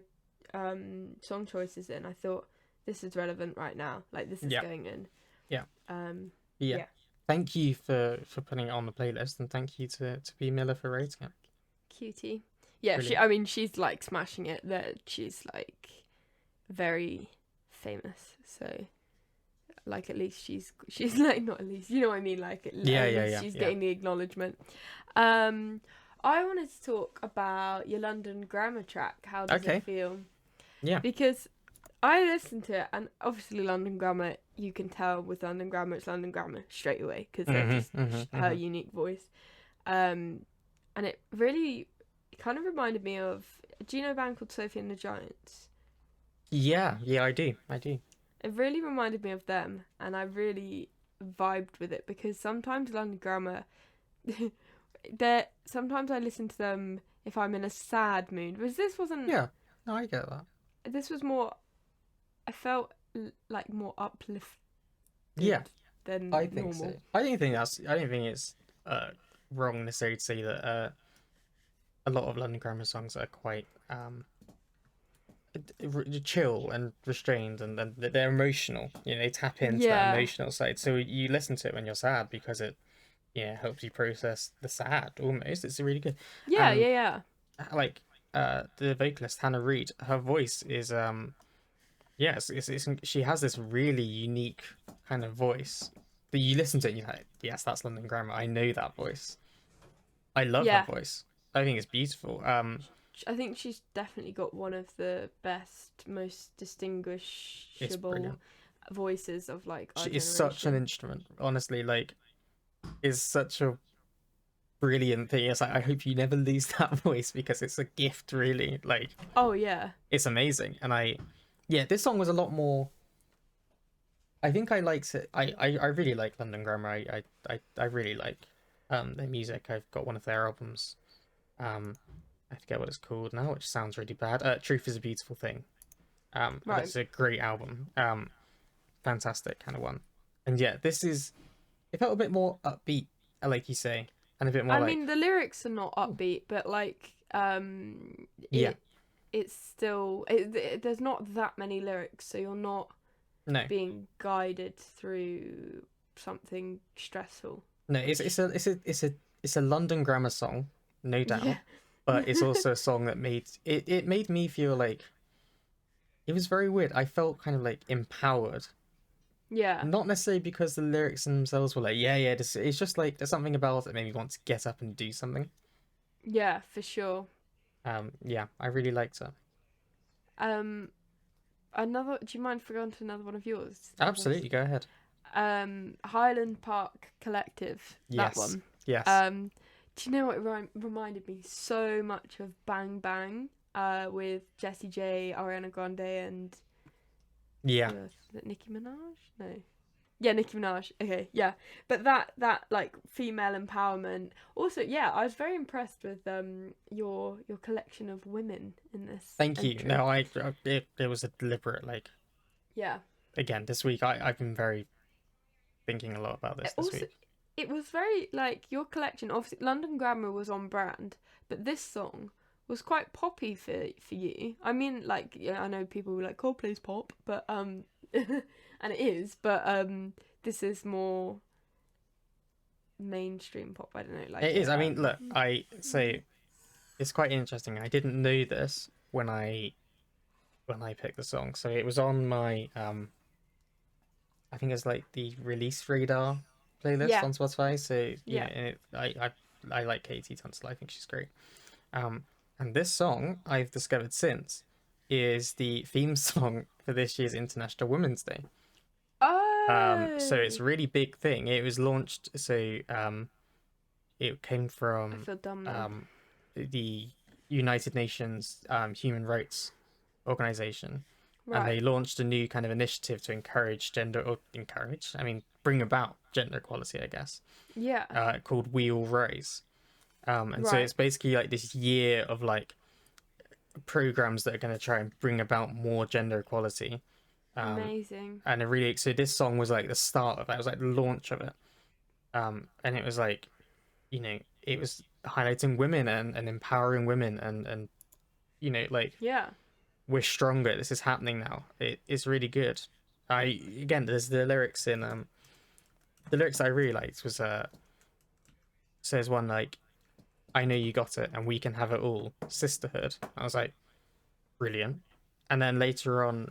song choices in, I thought, this is relevant right now. Like, this is Yeah. going in. Yeah. Um, Yeah. yeah. Thank you for putting it on the playlist, and thank you to B Miller for rating it. Cutie. Yeah, Brilliant. I mean, she's like smashing it. That she's like very famous. So, like, at least she's like, not at least, you know what I mean. Like, Yeah, at yeah, least yeah, she's yeah. getting the acknowledgement. I wanted to talk about your London Grammar track. How does Okay. it feel? Yeah. Because I listened to it, and obviously London Grammar, you can tell with London Grammar, it's London Grammar straight away, because they're just her unique voice. And it really kind of reminded me of, do you know a band called Sophie and the Giants? Yeah, yeah, I do. I do. It really reminded me of them, and I really vibed with it, because sometimes London Grammar, sometimes I listen to them if I'm in a sad mood. Because this wasn't. Yeah. No, I get that. This was more. I felt like more uplifted. Yeah, Than I think normal. so. I don't think it's wrong necessarily to say that a lot of London Grammar songs are quite chill and restrained, and they're emotional. You know, they tap into that Yeah. emotional side. So you listen to it when you're sad because it helps you process the sad almost. It's really good. Yeah, And yeah, like the vocalist Hannah Reid, her voice is yes, she has this really unique kind of voice that you listen to it and you're like, yes, that's London Grammar. I know that voice. I love her yeah. voice. I think it's beautiful. I think she's definitely got one of the best, most It's distinguishable brilliant. voices of like our She is such an generation. instrument. Honestly, like, is such a brilliant thing. It's like I hope you never lose that voice because it's a gift, really. Like, Oh yeah, it's amazing. And this song was a lot more. I think I liked it. I really like London Grammar. I really like their music. I've got one of their albums. I forget what it's called now, which sounds really bad. Truth is a Beautiful Thing. right. It's a great album. Fantastic kind of one. And yeah, it felt a bit more upbeat, like you say, and a bit more I like mean, the lyrics are not upbeat, but like yeah, it it's still there's not that many lyrics, so you're not No, being guided through something stressful. no, Which it's a London grammar song, no yeah, doubt, but it's also a song that it made me feel like it was very weird. I felt kind of like empowered. yeah, Not necessarily because the lyrics themselves were like, yeah, it's just like there's something about it that made me want to get up and do something. yeah, for sure. Yeah, I really liked it. Um, another. Do you mind if we go on to another one of yours? Absolutely, go ahead. Highland Park Collective. That Yes, one. yes, Do you know what it reminded me so much of Bang Bang? With Jessie J, Ariana Grande, and yeah. who else? Is it Nicki Minaj? No. Yeah, Nicki Minaj. Okay, yeah. But that like female empowerment. Also, yeah, I was very impressed with your collection of women in this Thank you. entry. No, it was a deliberate like Yeah. again this week. I've been very thinking a lot about this Also, week. it was very like your collection. Obviously, London Grammar was on brand, but this song was quite poppy for you. I mean, like yeah, I know people were like Coldplay's pop, but and it is, but this is more mainstream pop. I don't know, like It is. I mean, look, I say it's quite interesting. I didn't know this when I picked the song. So it was on my I think it's like the release radar playlist yeah, on Spotify. So yeah, yeah. and I like Katie Tunstall. I think she's great. Um, and this song I've discovered since is the theme song for this year's International Women's Day. So it's Oh, a really big thing. It was launched. It came I from feel dumb now. um the United Nations Human Rights Organization, and Right. they launched a new kind of initiative to I mean, bring about gender equality, I guess, Yeah. called We All Rise. And so Right. it's basically like this year of like programs that are going to try and bring about more gender equality. Um, Amazing. and it really, so this song was like the start of that. It was like the launch of it. And it was like, it was highlighting women and empowering women and like Yeah. we're stronger. This is happening now. It's really good. I again, there's the lyrics I really liked was says one like I know you got it and we can have it all sisterhood. I was like brilliant. And then later on,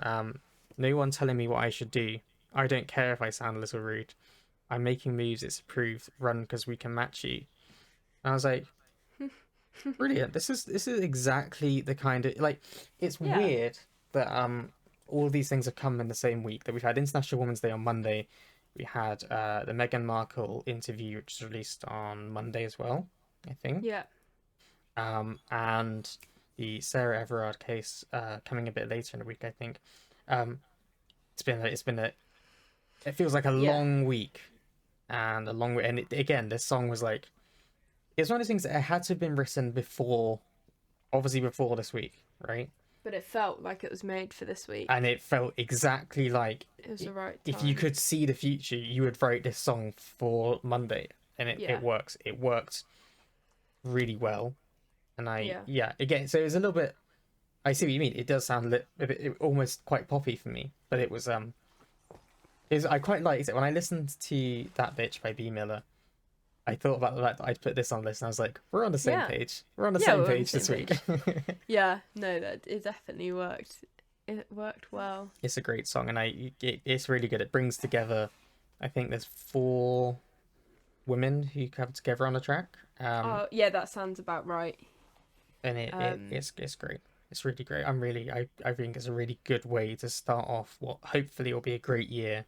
no one telling me what I should do. I don't care if I sound a little rude. I'm making moves. It's approved. Run because we can match you. And I was like, brilliant. This is exactly the kind of like. It's Yeah. weird that all of these things have come in the same week. That we've had International Women's Day on Monday. We had the Meghan Markle interview, which was released on Monday as well, I think. Yeah. And the Sarah Everard case coming a bit later in the week, I think. Um, it feels like a Yeah. long week and a long way. And again, this song was like it's one of those things that it had to have been written before, obviously before this week, right? But it felt like it was made for this And week. it felt exactly like It was the right if you time. could see the future, you would write this song for Monday, and it Yeah. works. It worked really well, and Yeah. yeah, again, so it was a little bit. I see what you mean. It does sound a bit almost quite poppy for me, but I quite liked it when I listened to That Bitch by B Miller. I thought about the fact that I'd put this on the list, and I was like, we're on the same Yeah. page. We're on the Yeah, same we're on the page same this week. page. Yeah, no, that it definitely worked. It worked well. It's a great song, and it's really good. It brings together, I think there's four women who come together on a track, Oh, yeah, that sounds about right. and Um, it's great. It's really great. I think it's a really good way to start off what hopefully will be a great year.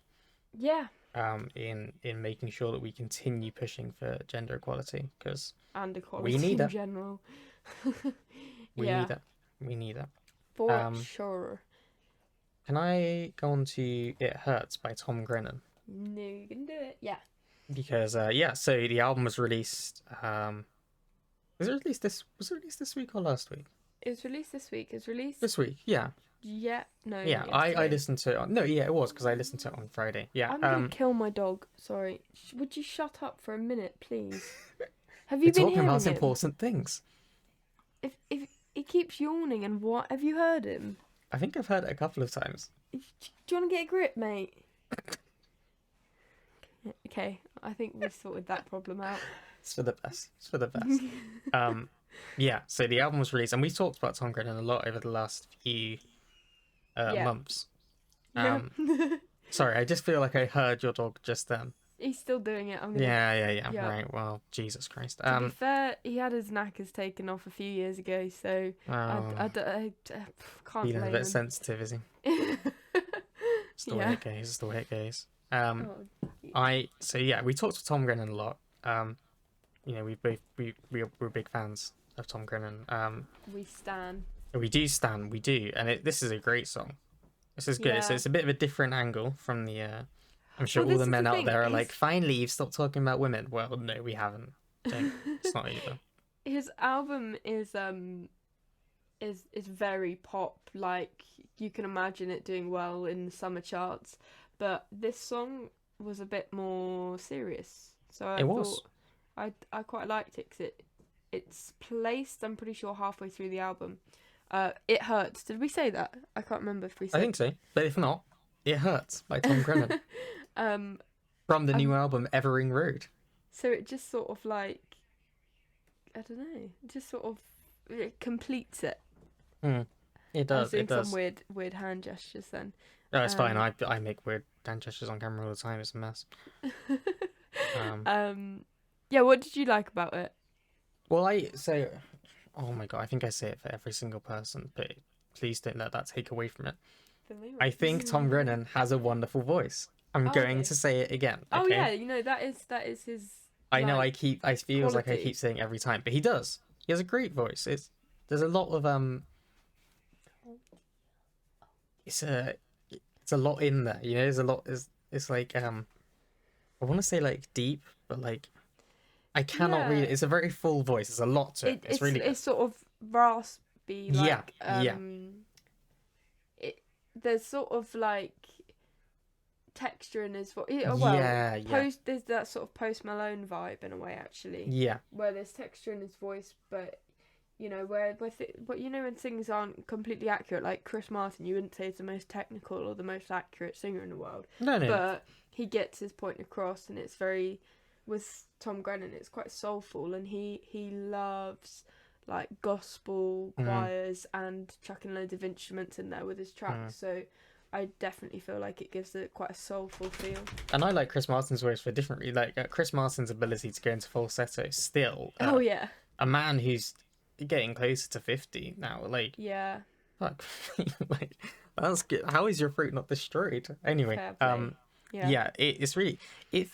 yeah, In making sure that we continue pushing for gender equality because and we equality need in it. general. We need Yeah, it. We need it. for Um, sure. can I go on to It Hurts by Tom Grennan? No, you can do it. Yeah. Because yeah, so the album was released. Was it released this week or last week? It was released this week. It was released. This week, yeah, Yeah. No, yeah. I yesterday. listened to it no, yeah, it was because I listened to it on Friday. Yeah, I'm gonna kill my dog. Sorry. Would you shut up for a minute, please? Have we're you been talking hearing about him? important things. If he keeps yawning and what? Have you heard him? I think I've heard it a couple of times. Do you want to get a grip, mate? Okay, I think we've sorted that problem out. It's for the best. It's for the best. Yeah, so the album was released, and we talked about Tom Grennan a lot over the last few Yeah. months. Sorry, I just feel like I heard your dog just then. He's still doing it. I'm gonna. Yeah. Yeah. Right. Well, Jesus Christ. To be fair, he had his knackers taken off a few years ago, so I can't He's a blame bit him. sensitive, is he? It's the way it goes. It's the way it goes. So yeah, we talked to Tom Grennan a lot. You know, we're big fans of Tom Grennan. We stan. We do stand, we do, and this is a great song. This is good. Yeah. So it's a bit of a different angle from the. I'm sure Well, all this the is men the out thing, there are like, finally, you've stopped talking about women. Well, no, we haven't. It's not either. His album is very pop. Like you can imagine it doing well in the summer charts, but this song was a bit more serious. So I thought I quite liked it because it's placed. I'm pretty sure halfway through the album. It Hurts. Did we say that? I can't remember if we said. I think so, but if not, It Hurts by Tom Grennan. From the new album Evering Road. So it just sort of like, I don't know, it completes it. It does. I was doing it does. some weird hand gestures then. No, it's fine. I make weird hand gestures on camera all the time. It's a mess. Yeah. What did you like about it? Well, oh my god, I think I say it for every single person, but please don't let that take away from it. I think Tom Grennan has a wonderful voice. I'm going to say it again. Okay? Oh yeah, you know that is his. I know. I feel like I quality. keep saying it every time, but he does. He has a great voice. There's a lot of It's a lot in there. You know, there's a lot. It's like I want to say like deep, but like I cannot read it. It's a very full voice. There's a lot to it. It's really good. It's sort of raspy. Like, yeah. There's sort of like texture in his voice. There's that sort of Post Malone vibe in a way, actually. Yeah. Where there's texture in his voice, but you know when things aren't completely accurate, like Chris Martin, you wouldn't say he's the most technical or the most accurate singer in the world. No. But he gets his point across, and it's very. With Tom Grennan, it's quite soulful, and he loves like gospel choirs and chucking loads of instruments in there with his tracks. So I definitely feel like it gives it quite a soulful feel. And I like Chris Martin's voice for different reasons. Like Chris Martin's ability to go into falsetto still. A man who's getting closer to 50 now. Like fuck, like that's good. How is your fruit not destroyed? Anyway, it's really. It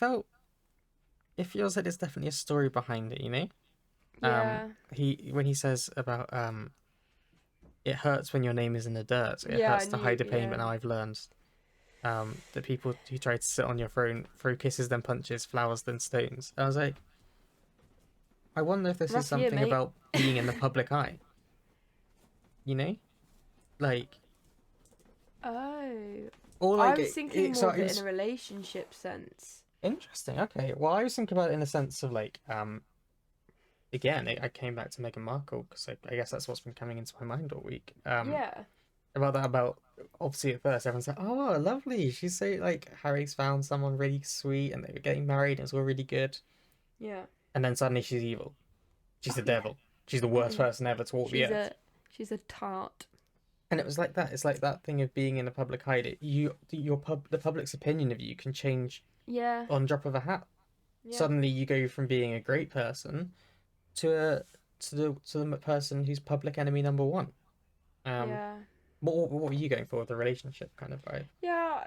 feels like there's definitely a story behind it, you know? When he says about it hurts when your name is in the dirt. It hurts to hide the pain, but now I've learned that people who try to sit on your throne throw kisses then punches, flowers then stones. I was like, I wonder if this is something about being in the public eye. You know? Like or like I was thinking more of it in a relationship sense. Interesting. Okay. Well, I was thinking about it in the sense of like, again, I came back to Meghan Markle because I guess that's what's been coming into my mind all week. About obviously at first everyone's like, oh, lovely. She's so like Harry's found someone really sweet and they were getting married and it's all really good. Yeah. And then suddenly she's evil. She's the devil. She's the worst person ever to walk the earth. She's a tart. And it was like that. It's like that thing of being in a public eye. The public's opinion of you can change. Yeah. On drop of a hat. Yeah. Suddenly you go from being a great person to the person who's public enemy number one. What were you going for with the relationship kind of vibe? Yeah,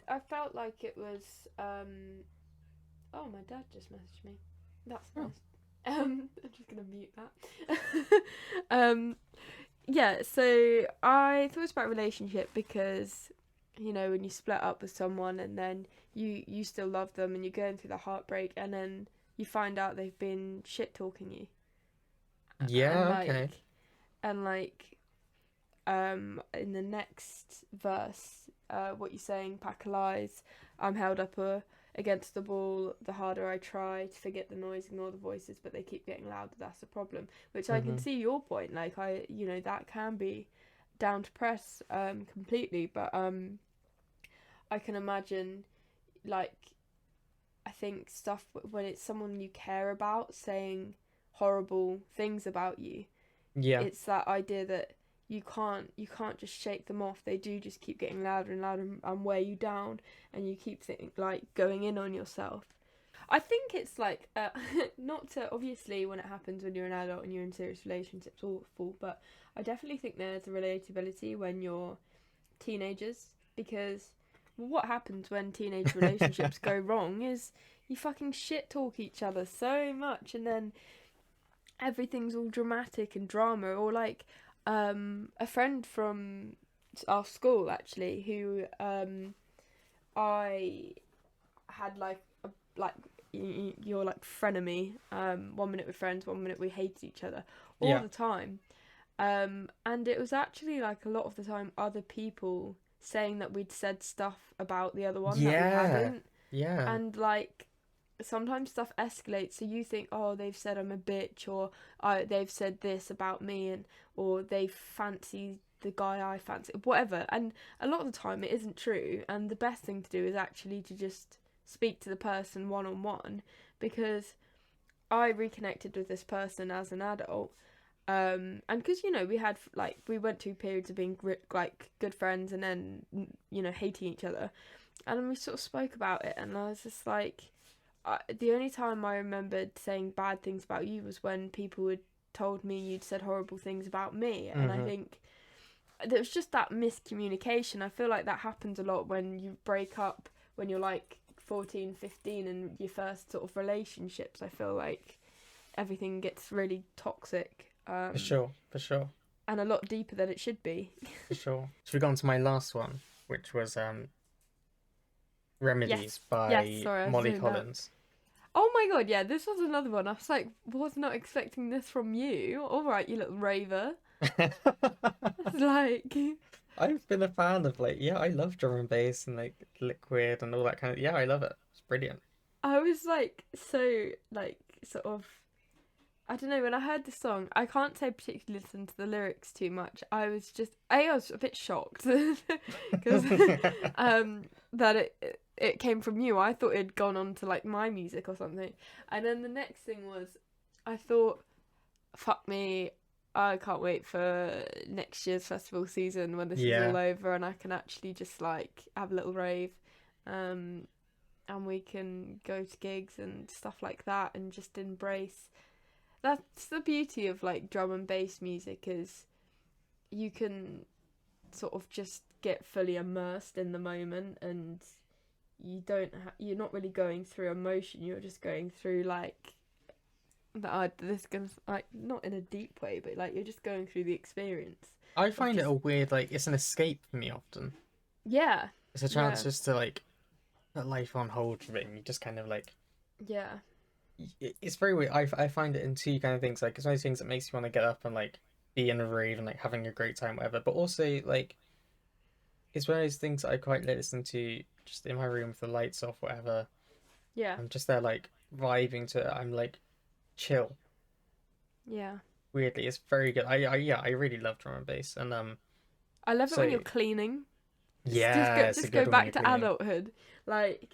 I felt like it was oh, my dad just messaged me. That's nice. I'm just gonna mute that. Yeah, so I thought it was about relationship because, you know, when you split up with someone and then you still love them and you're going through the heartbreak and then you find out they've been shit talking you. Yeah, okay. And in the next verse, what you're saying, pack of lies, I'm held up against the wall, the harder I try to forget the noise, ignore the voices, but they keep getting louder. That's the problem. Which I can Hmm. see your point. Like that can be down to press completely, but I can imagine like I think stuff when it's someone you care about saying horrible things about you, Yeah. it's that idea that you can't just shake them off. They do just keep getting louder and louder and wear you down, and you keep like going in on yourself. I think it's like not to obviously when it happens when you're an adult and you're in serious relationships, awful. But I definitely think there's a relatability when you're teenagers because what happens when teenage relationships go wrong is you fucking shit talk each other so much, and then everything's all dramatic and drama. Or like a friend from our school actually who I had like you're like frenemy. 1 minute we're friends, 1 minute we hate each other all Yeah. the time. And it was actually like a lot of the time other people saying that we'd said stuff about the other one that we Yeah. hadn't. Yeah. And like sometimes stuff escalates, so you think, oh, they've said I'm a bitch, or they've said this about me, and or they fancy the guy I fancy, whatever. And a lot of the time it isn't true, and the best thing to do is actually to just speak to the person one on one, because I reconnected with this person as an adult, and because we had like we went through periods of being like good friends and then hating each other, and then we sort of spoke about it, and I was just like, the only time I remembered saying bad things about you was when people had told me you'd said horrible things about me, and I Hmm. think there was just that miscommunication. I feel like that happens a lot when you break up when you're like 14, 15, and your first sort of relationships. I feel like everything gets really toxic, For sure. For sure. and a lot deeper than it should be. For sure. Should we go on to my last one, which was Remedies Yes, yes, by sorry, I was Molly doing that. Collins. Oh my god, yeah, this was another one. I was like, was not expecting this from you. Alright, you little raver. It's like, I've been a fan of like, yeah, I love drum and bass and like Liquid and all that kind of, yeah, I love it. It's brilliant. I was like, so, like, sort of, I don't know, when I heard the song, I can't say particularly listen to the lyrics too much. I was just, I was a bit shocked because that it came from you. I thought it'd gone on to like my music or something. And then the next thing was, I thought, fuck me, I can't wait for next year's festival season when this is Yeah. all over and I can actually just like have a little rave. Um, and we can go to gigs and stuff like that and just embrace. That's the beauty of like drum and bass music is you can sort of just get fully immersed in the moment, and you're not really going through emotion, you're just going through like this gonna like not in a deep way, but like you're just going through the experience I of find it just a weird, like, it's an escape for me often. yeah, It's a chance yeah, just to like put life on hold for a bit and you just kind of like, yeah, it's very weird. I find it in two kind of things. Like, it's one of those things that makes you want to get up and like be in a rave and like having a great time, whatever. But also like, it's one of those things that I quite like listen to just in my room with the lights off, whatever. yeah, I'm just there like vibing to it. I'm like chill. yeah. Weirdly, it's very good. I yeah, I really love drum and bass. And I love it when so you're cleaning. yeah, it's a Just go good one when back you're to cleaning. adulthood. Like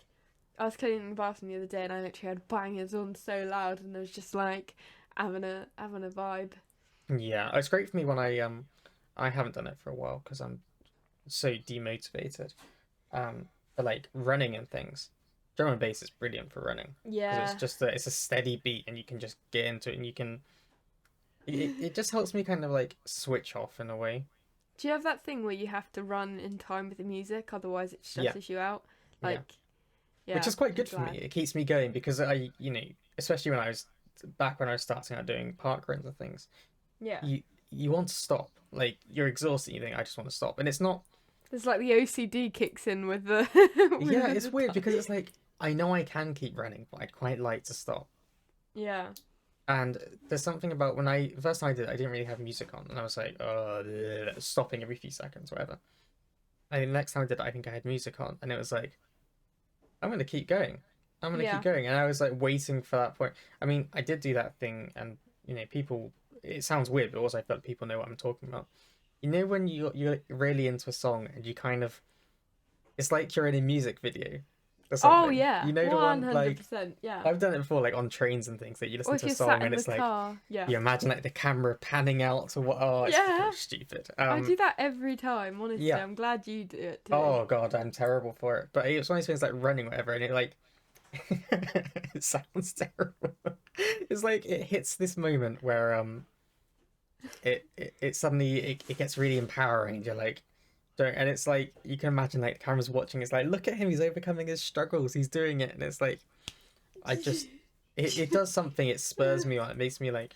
I was cleaning the bathroom the other day and I literally had bangers on so loud and I was just like having a vibe. Yeah, it's great for me when I haven't done it for a while because I'm so demotivated. But like running and things, drum and bass is brilliant for running because it's Yeah. just it's a steady beat and you can just get into it and you can it just helps me kind of like switch off in a way. Do you have that thing where you have to run in time with the music, otherwise it Yeah, stresses you out? yeah, Like, which yeah, is quite I'm good for me. glad. It keeps me going because especially when I was back when I was starting out doing park runs and things, Yeah. you want to stop. Like you're exhausted, you think I just want to stop, and it's not. There's like the OCD kicks in with the Yeah, with it's the weird time. because it's like I know I can keep running, but I'd quite like to stop. Yeah. And there's something about when I first time I did it, I didn't really have music on, and I was like, stopping every few seconds, whatever. And the next time I did it, I think I had music on, and it was like, I'm gonna keep going. I'm gonna keep Yeah. going. And I was like waiting for that point. I mean, I did do that thing, and people. It sounds weird, but also I feel like people know what I'm talking about. You know when you're really into a song and you kind of, it's like you're in a music video or Oh something. yeah, You know the one like 100%. Yeah. I've done it before, like on trains and things. That you Or listen if to a you're sat song and in the it's like car. Yeah. you imagine like the camera panning out to what. Oh, it's fucking Yeah. stupid. I do that every time. Honestly, Yeah. I'm glad you do it too. Oh god, I'm terrible for it. But it's one of those things like running, whatever, and it like it sounds terrible. It's like it hits this moment where it suddenly it gets really empowering. And you're like, don't, and it's like you can imagine like the camera's watching. It's like look at him, he's overcoming his struggles, he's doing it, and it's like I just it does something. It spurs me on. It makes me like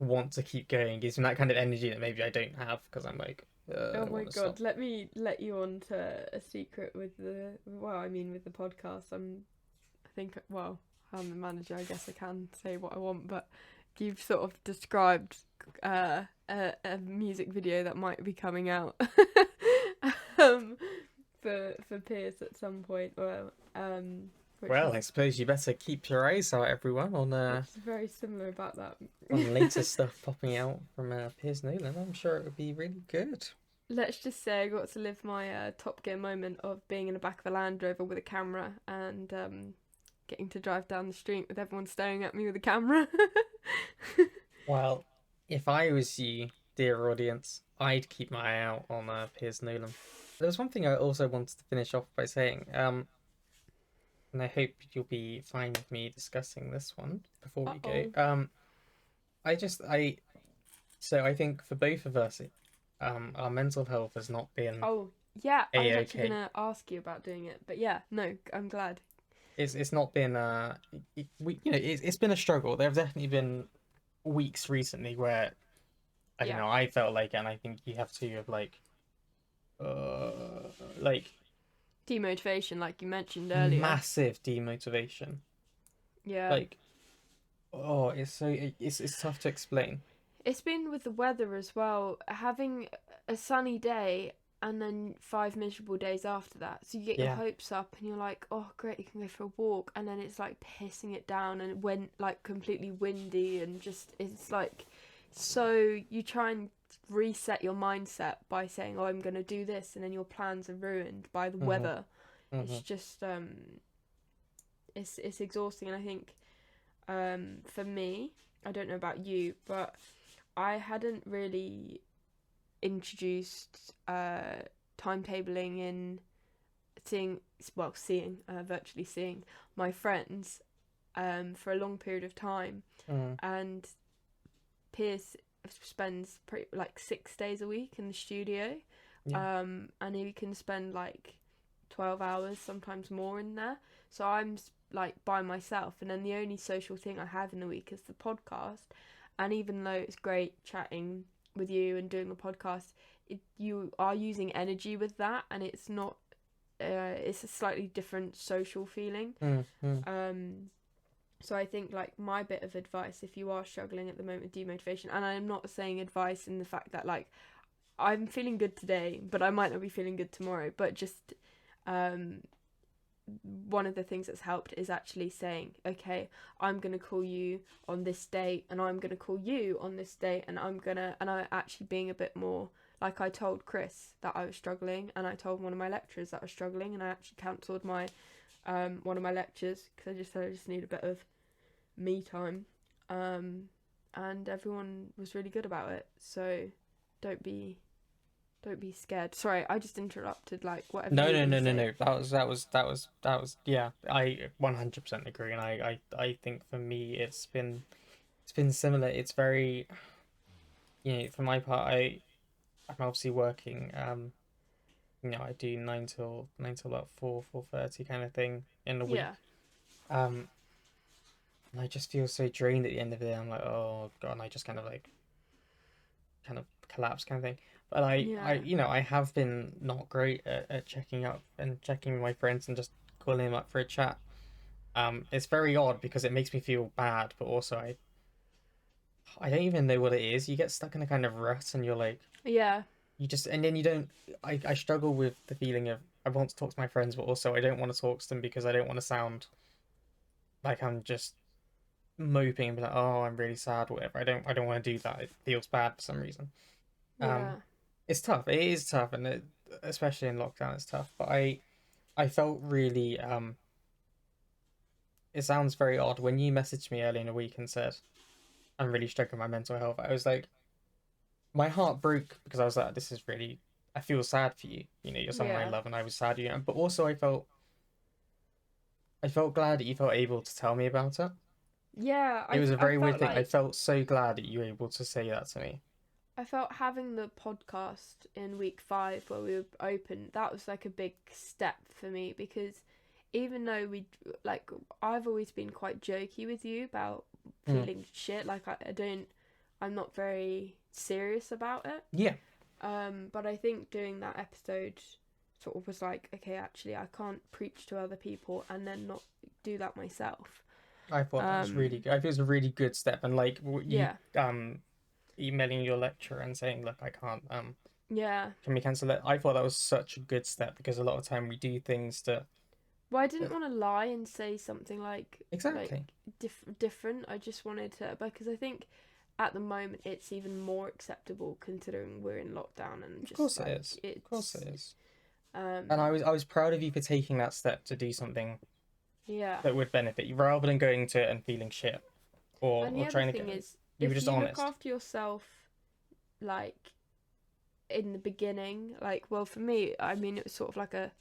want to keep going. Gives me that kind of energy that maybe I don't have because I'm like I Oh my want to stop. god, let me let you on to a secret with with the podcast. I think, well, I'm the manager, I guess I can say what I want, but you've sort of described a music video that might be coming out um, for Pierce at some point, or which Well, is I suppose you better keep your eyes out, everyone, which is very similar about that. on later stuff popping out from Piers Nolan. I'm sure it would be really good. Let's just say I got to live my Top Gear moment of being in the back of a Land Rover with a camera and getting to drive down the street with everyone staring at me with a camera. Well, if I was you, dear audience, I'd keep my eye out on Piers Nolan. There was one thing I also wanted to finish off by saying, and I hope you'll be fine with me discussing this one before we go. Uh-oh. I just so I think for both of us, our mental health has not been Oh, yeah, I was actually a-okay. going to ask you about doing it. But yeah, no, I'm glad. It's not been it's been a struggle. There have definitely been weeks recently where I don't Yeah. know, I felt like, and I think you have to, of uh like Demotivation, like you mentioned earlier. massive demotivation. Yeah. Like, oh, it's tough to explain. It's been with the weather as well. Having a sunny day and then 5 miserable days after that. So you get your Yeah. hopes up and you're like, oh, great, you can go for a walk. And then it's like pissing it down and it went like completely windy and just, it's like, so you try and reset your mindset by saying, oh, I'm going to do this. And then your plans are ruined by the Mm-hmm. weather. It's Mm-hmm. just, it's exhausting. And I think, for me, I don't know about you, but I hadn't really introduced timetabling in virtually seeing my friends for a long period of time. Mm. And Pierce spends like 6 days a week in the studio, Yeah. and he can spend like 12 hours, sometimes more in there. So I'm like by myself, and then the only social thing I have in the week is the podcast. And even though it's great chatting with you and doing a podcast, you are using energy with that, and it's not. It's a slightly different social feeling. Mm-hmm. So I think like my bit of advice, if you are struggling at the moment with demotivation, and I'm not saying advice in the fact that like I'm feeling good today, but I might not be feeling good tomorrow, but just um one of the things that's helped is actually saying, okay, I'm going to call you on this date and I'm going to call you on this date, and I'm actually being a bit more like, I told Chris that I was struggling, and I told one of my lecturers that I was struggling, and I actually cancelled my one of my lectures because I just said I just need a bit of me time, and everyone was really good about it. So don't be scared. Sorry, I just interrupted like whatever No, you were no, going no, to no, say. no. That was. Yeah, I 100% agree, and I think for me it's been similar. It's very, for my part, I'm obviously working. I do nine till about 4:30 kind of thing in a week. Yeah. Um, and I just feel so drained at the end of the day. I'm like, oh god, and I just kind of collapse kind of thing. But Yeah. I have been not great at checking up and checking with my friends and just calling them up for a chat. It's very odd because it makes me feel bad, but also I don't even know what it is. You get stuck in a kind of rut, and you're like, Yeah. you just, and then you don't. I struggle with the feeling of I want to talk to my friends, but also I don't want to talk to them because I don't want to sound like I'm just moping and be like, oh, I'm really sad or whatever. I don't want to do that. It feels bad for some reason. Um, Yeah. it's tough. It is tough, and especially in lockdown, it's tough. But I felt really It sounds very odd when you messaged me early in the week and said I'm really struggling with my mental health. I was like, my heart broke because I was like, this is really. I feel sad for you. You know, you're someone I Yeah. love, and I was sad. You know, but also I felt glad that you felt able to tell me about it. Yeah, It was a I very felt weird thing. I like felt so glad that you were able to say that to me. I felt having the podcast in week 5 where we were open, that was like a big step for me because even though like, I've always been quite jokey with you about Mm. feeling shit, like I'm not very serious about it. Yeah, But I think doing that episode sort of was like, okay, actually, I can't preach to other people and then not do that myself. I thought that was really Um, good. I think it was a really good step, and like you yeah, emailing your lecturer and saying, look, I can't yeah. can we cancel it? I thought that was such a good step because a lot of time we do things to Well, I didn't want to lie and say something like exactly. different. I just wanted to, because I think at the moment it's even more acceptable considering we're in lockdown and Of just course it like is. Of course it's it is. And um I was proud of you for taking that step to do something yeah. that would benefit you rather than going to it and feeling shit And the or other trying to thing get. is, You were if just you look honest. after yourself, like in the beginning, like, well, for me, I mean, it was sort of like a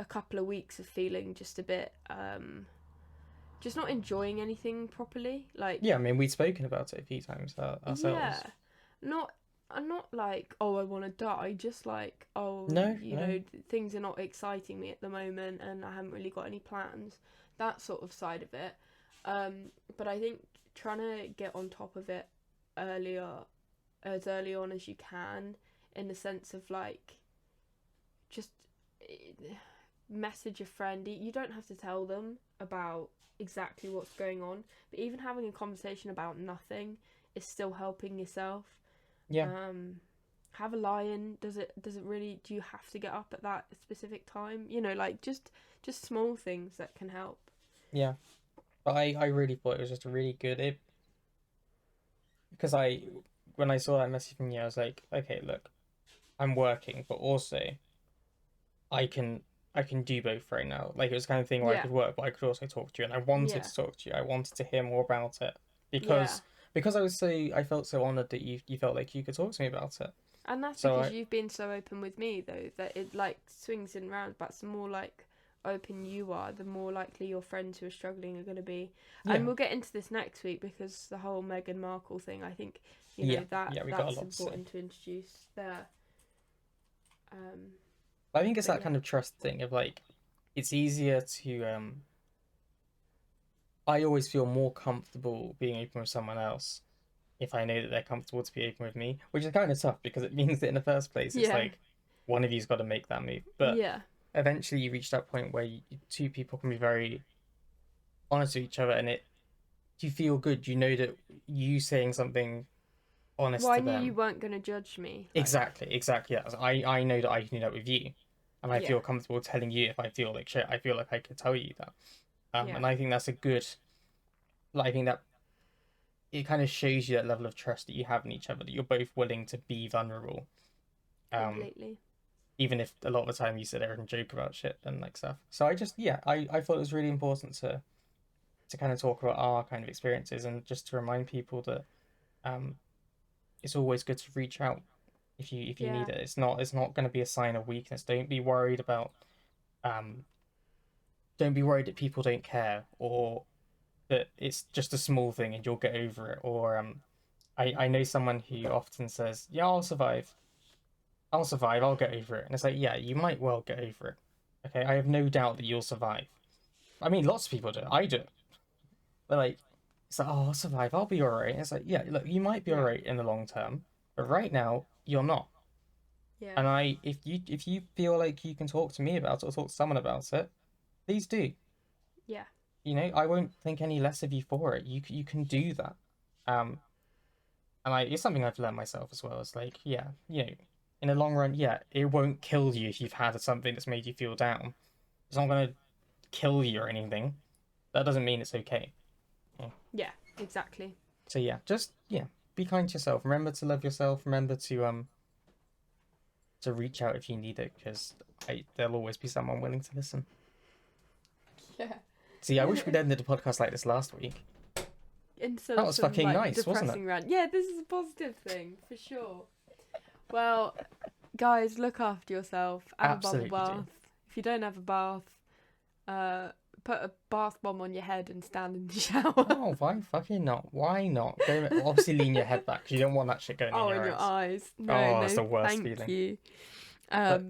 couple of weeks of feeling just a bit just not enjoying anything properly, Yeah, I like. mean we'd spoken about it a few times Yeah, ourselves. not I'm not like, oh, I want to die, just like, oh, No, no. things are not exciting me at the moment and I haven't really got any plans, that sort of side of it. But I think trying to get on top of it earlier as early on as you can, in the sense of like, just message a friend. You don't have to tell them about exactly what's going on, but even having a conversation about nothing is still helping yourself. Yeah, um have a lie-in. Does it really, do you have to get up at that specific time, like, just small things that can help. yeah. But I really thought it was just a really good it because I when I saw that message from you, I was like, okay, look, I'm working, but also I can I can do both right now. Like it was the kind of thing where I Yeah, could work, but I could also talk to you, and I wanted yeah, to talk to you. I wanted to hear more about it yeah. because I felt so honored that you felt like you could talk to me about it. And that's So because I you've been so open with me, though, that it like swings in roundabouts. The more like open you are, the more likely your friends who are struggling are going to be. yeah And we'll get into this next week because the whole Meghan Markle thing, I think, that yeah we got a that's lot to say. important to introduce there. Um, I think it's but that yeah, kind of trust thing of like it's easier to I always feel more comfortable being open with someone else if I know that they're comfortable to be open with me, which is kind of tough because it means that in the first place it's yeah, like one of you's got to make that move. But yeah, eventually you reach that point where two people can be very honest with each other and you feel good. You know that you saying something well, honest I to knew you them. weren't going to judge me, like, Exactly. Yeah. I know that I can do that with you, and I yeah, feel comfortable telling you if I feel like shit. I feel like I could tell you that. yeah, And I think that's a good. Like, I think that it kind of shows you that level of trust that you have in each other, that you're both willing to be vulnerable. Um, completely. Even if a lot of the time you sit there and joke about shit and like stuff. So I just yeah, I thought it was really important to kind of talk about our kind of experiences and just to remind people that um it's always good to reach out if you need Yeah, it. It's not going to be a sign of weakness. Um don't be worried that people don't care or that it's just a small thing and you'll get over it. Or I know someone who often says, "Yeah, I'll survive. I'll survive. I'll get over it." And it's like, yeah, you might well get over it. Okay, I have no doubt that you'll survive. I mean, lots of people do. I do. But like, it's like, oh, I'll survive. I'll be alright. It's like, yeah, look, you might be yeah, alright in the long term, but right now you're not. yeah, And if you feel like you can talk to me about it or talk to someone about it, please do. yeah, You know, I won't think any less of you for it. You can do that. Um, and it's something I've learned myself as well. It's like, yeah, you know, in the long run, yeah, it won't kill you if you've had something that's made you feel down. It's not gonna kill you or anything. that doesn't mean it's okay. Yeah, exactly. So yeah, just be kind to yourself. Remember to love yourself. Remember to reach out if you need it, because there'll always be someone willing to listen. Yeah. See, I wish we'd ended the podcast like this last week. Instead That of was some, fucking like, nice, wasn't it? depressing rant. Yeah, this is a positive thing for sure. Well, guys, look after yourself. Have Absolutely a bubble do. bath. If you don't have a bath, put a bath bomb on your head and stand in the shower. Oh, why fucking not? Why not? Obviously, lean your head back. You don't want that shit going Oh, in in your your eyes. eyes. No, Oh, no, that's the worst thank feeling. you. But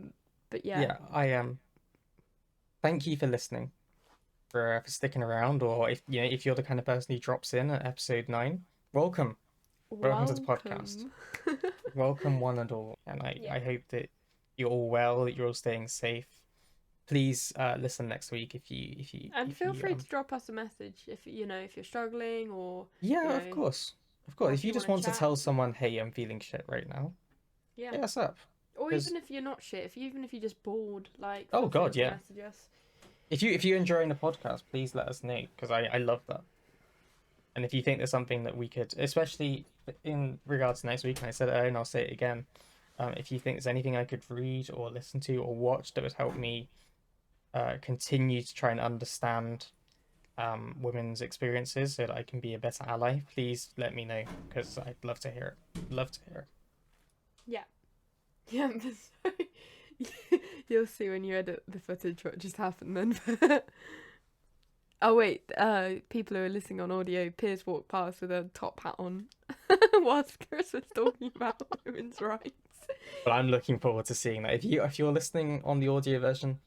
But yeah. yeah, I am. Thank you for listening, for sticking around, or if you're the kind of person who drops in at episode 9, welcome to the podcast. Welcome one and all, and I hope that you're all well, that you're all staying safe. Please listen next week if you And feel free to drop us a message if you're struggling, or of course, or if you you just wanna want to chat. tell someone, hey, I'm feeling shit right now, yeah, hit us up. or 'Cause- even if you're not shit, even if you're just bored, like, Oh, feel free God, to yeah. message us. If you're enjoying the podcast, please let us know, because I love that. And if you think there's something that we could, especially in regards to next week, and I said it earlier and I'll say it again, if you think there's anything I could read or listen to or watch that would help me continue to try and understand women's experiences so that I can be a better ally, please let me know, because I'd love to hear it. Love to hear it. Yeah. Yeah, but you'll see when you edit the footage what just happened then. Oh wait, people who are listening on audio, Piers walked past with a top hat on whilst Chris was talking about women's rights. But I'm looking forward to seeing that. If you're listening on the audio version,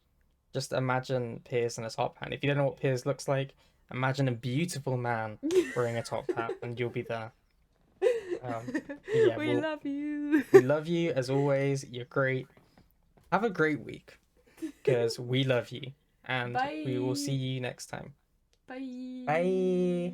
just imagine Piers in a top hat. If you don't know what Piers looks like, imagine a beautiful man wearing a top hat, and you'll be there. We love you. We love you as always. You're great. Have a great week, because we love you, and Bye. we will see you next time. Bye. Bye.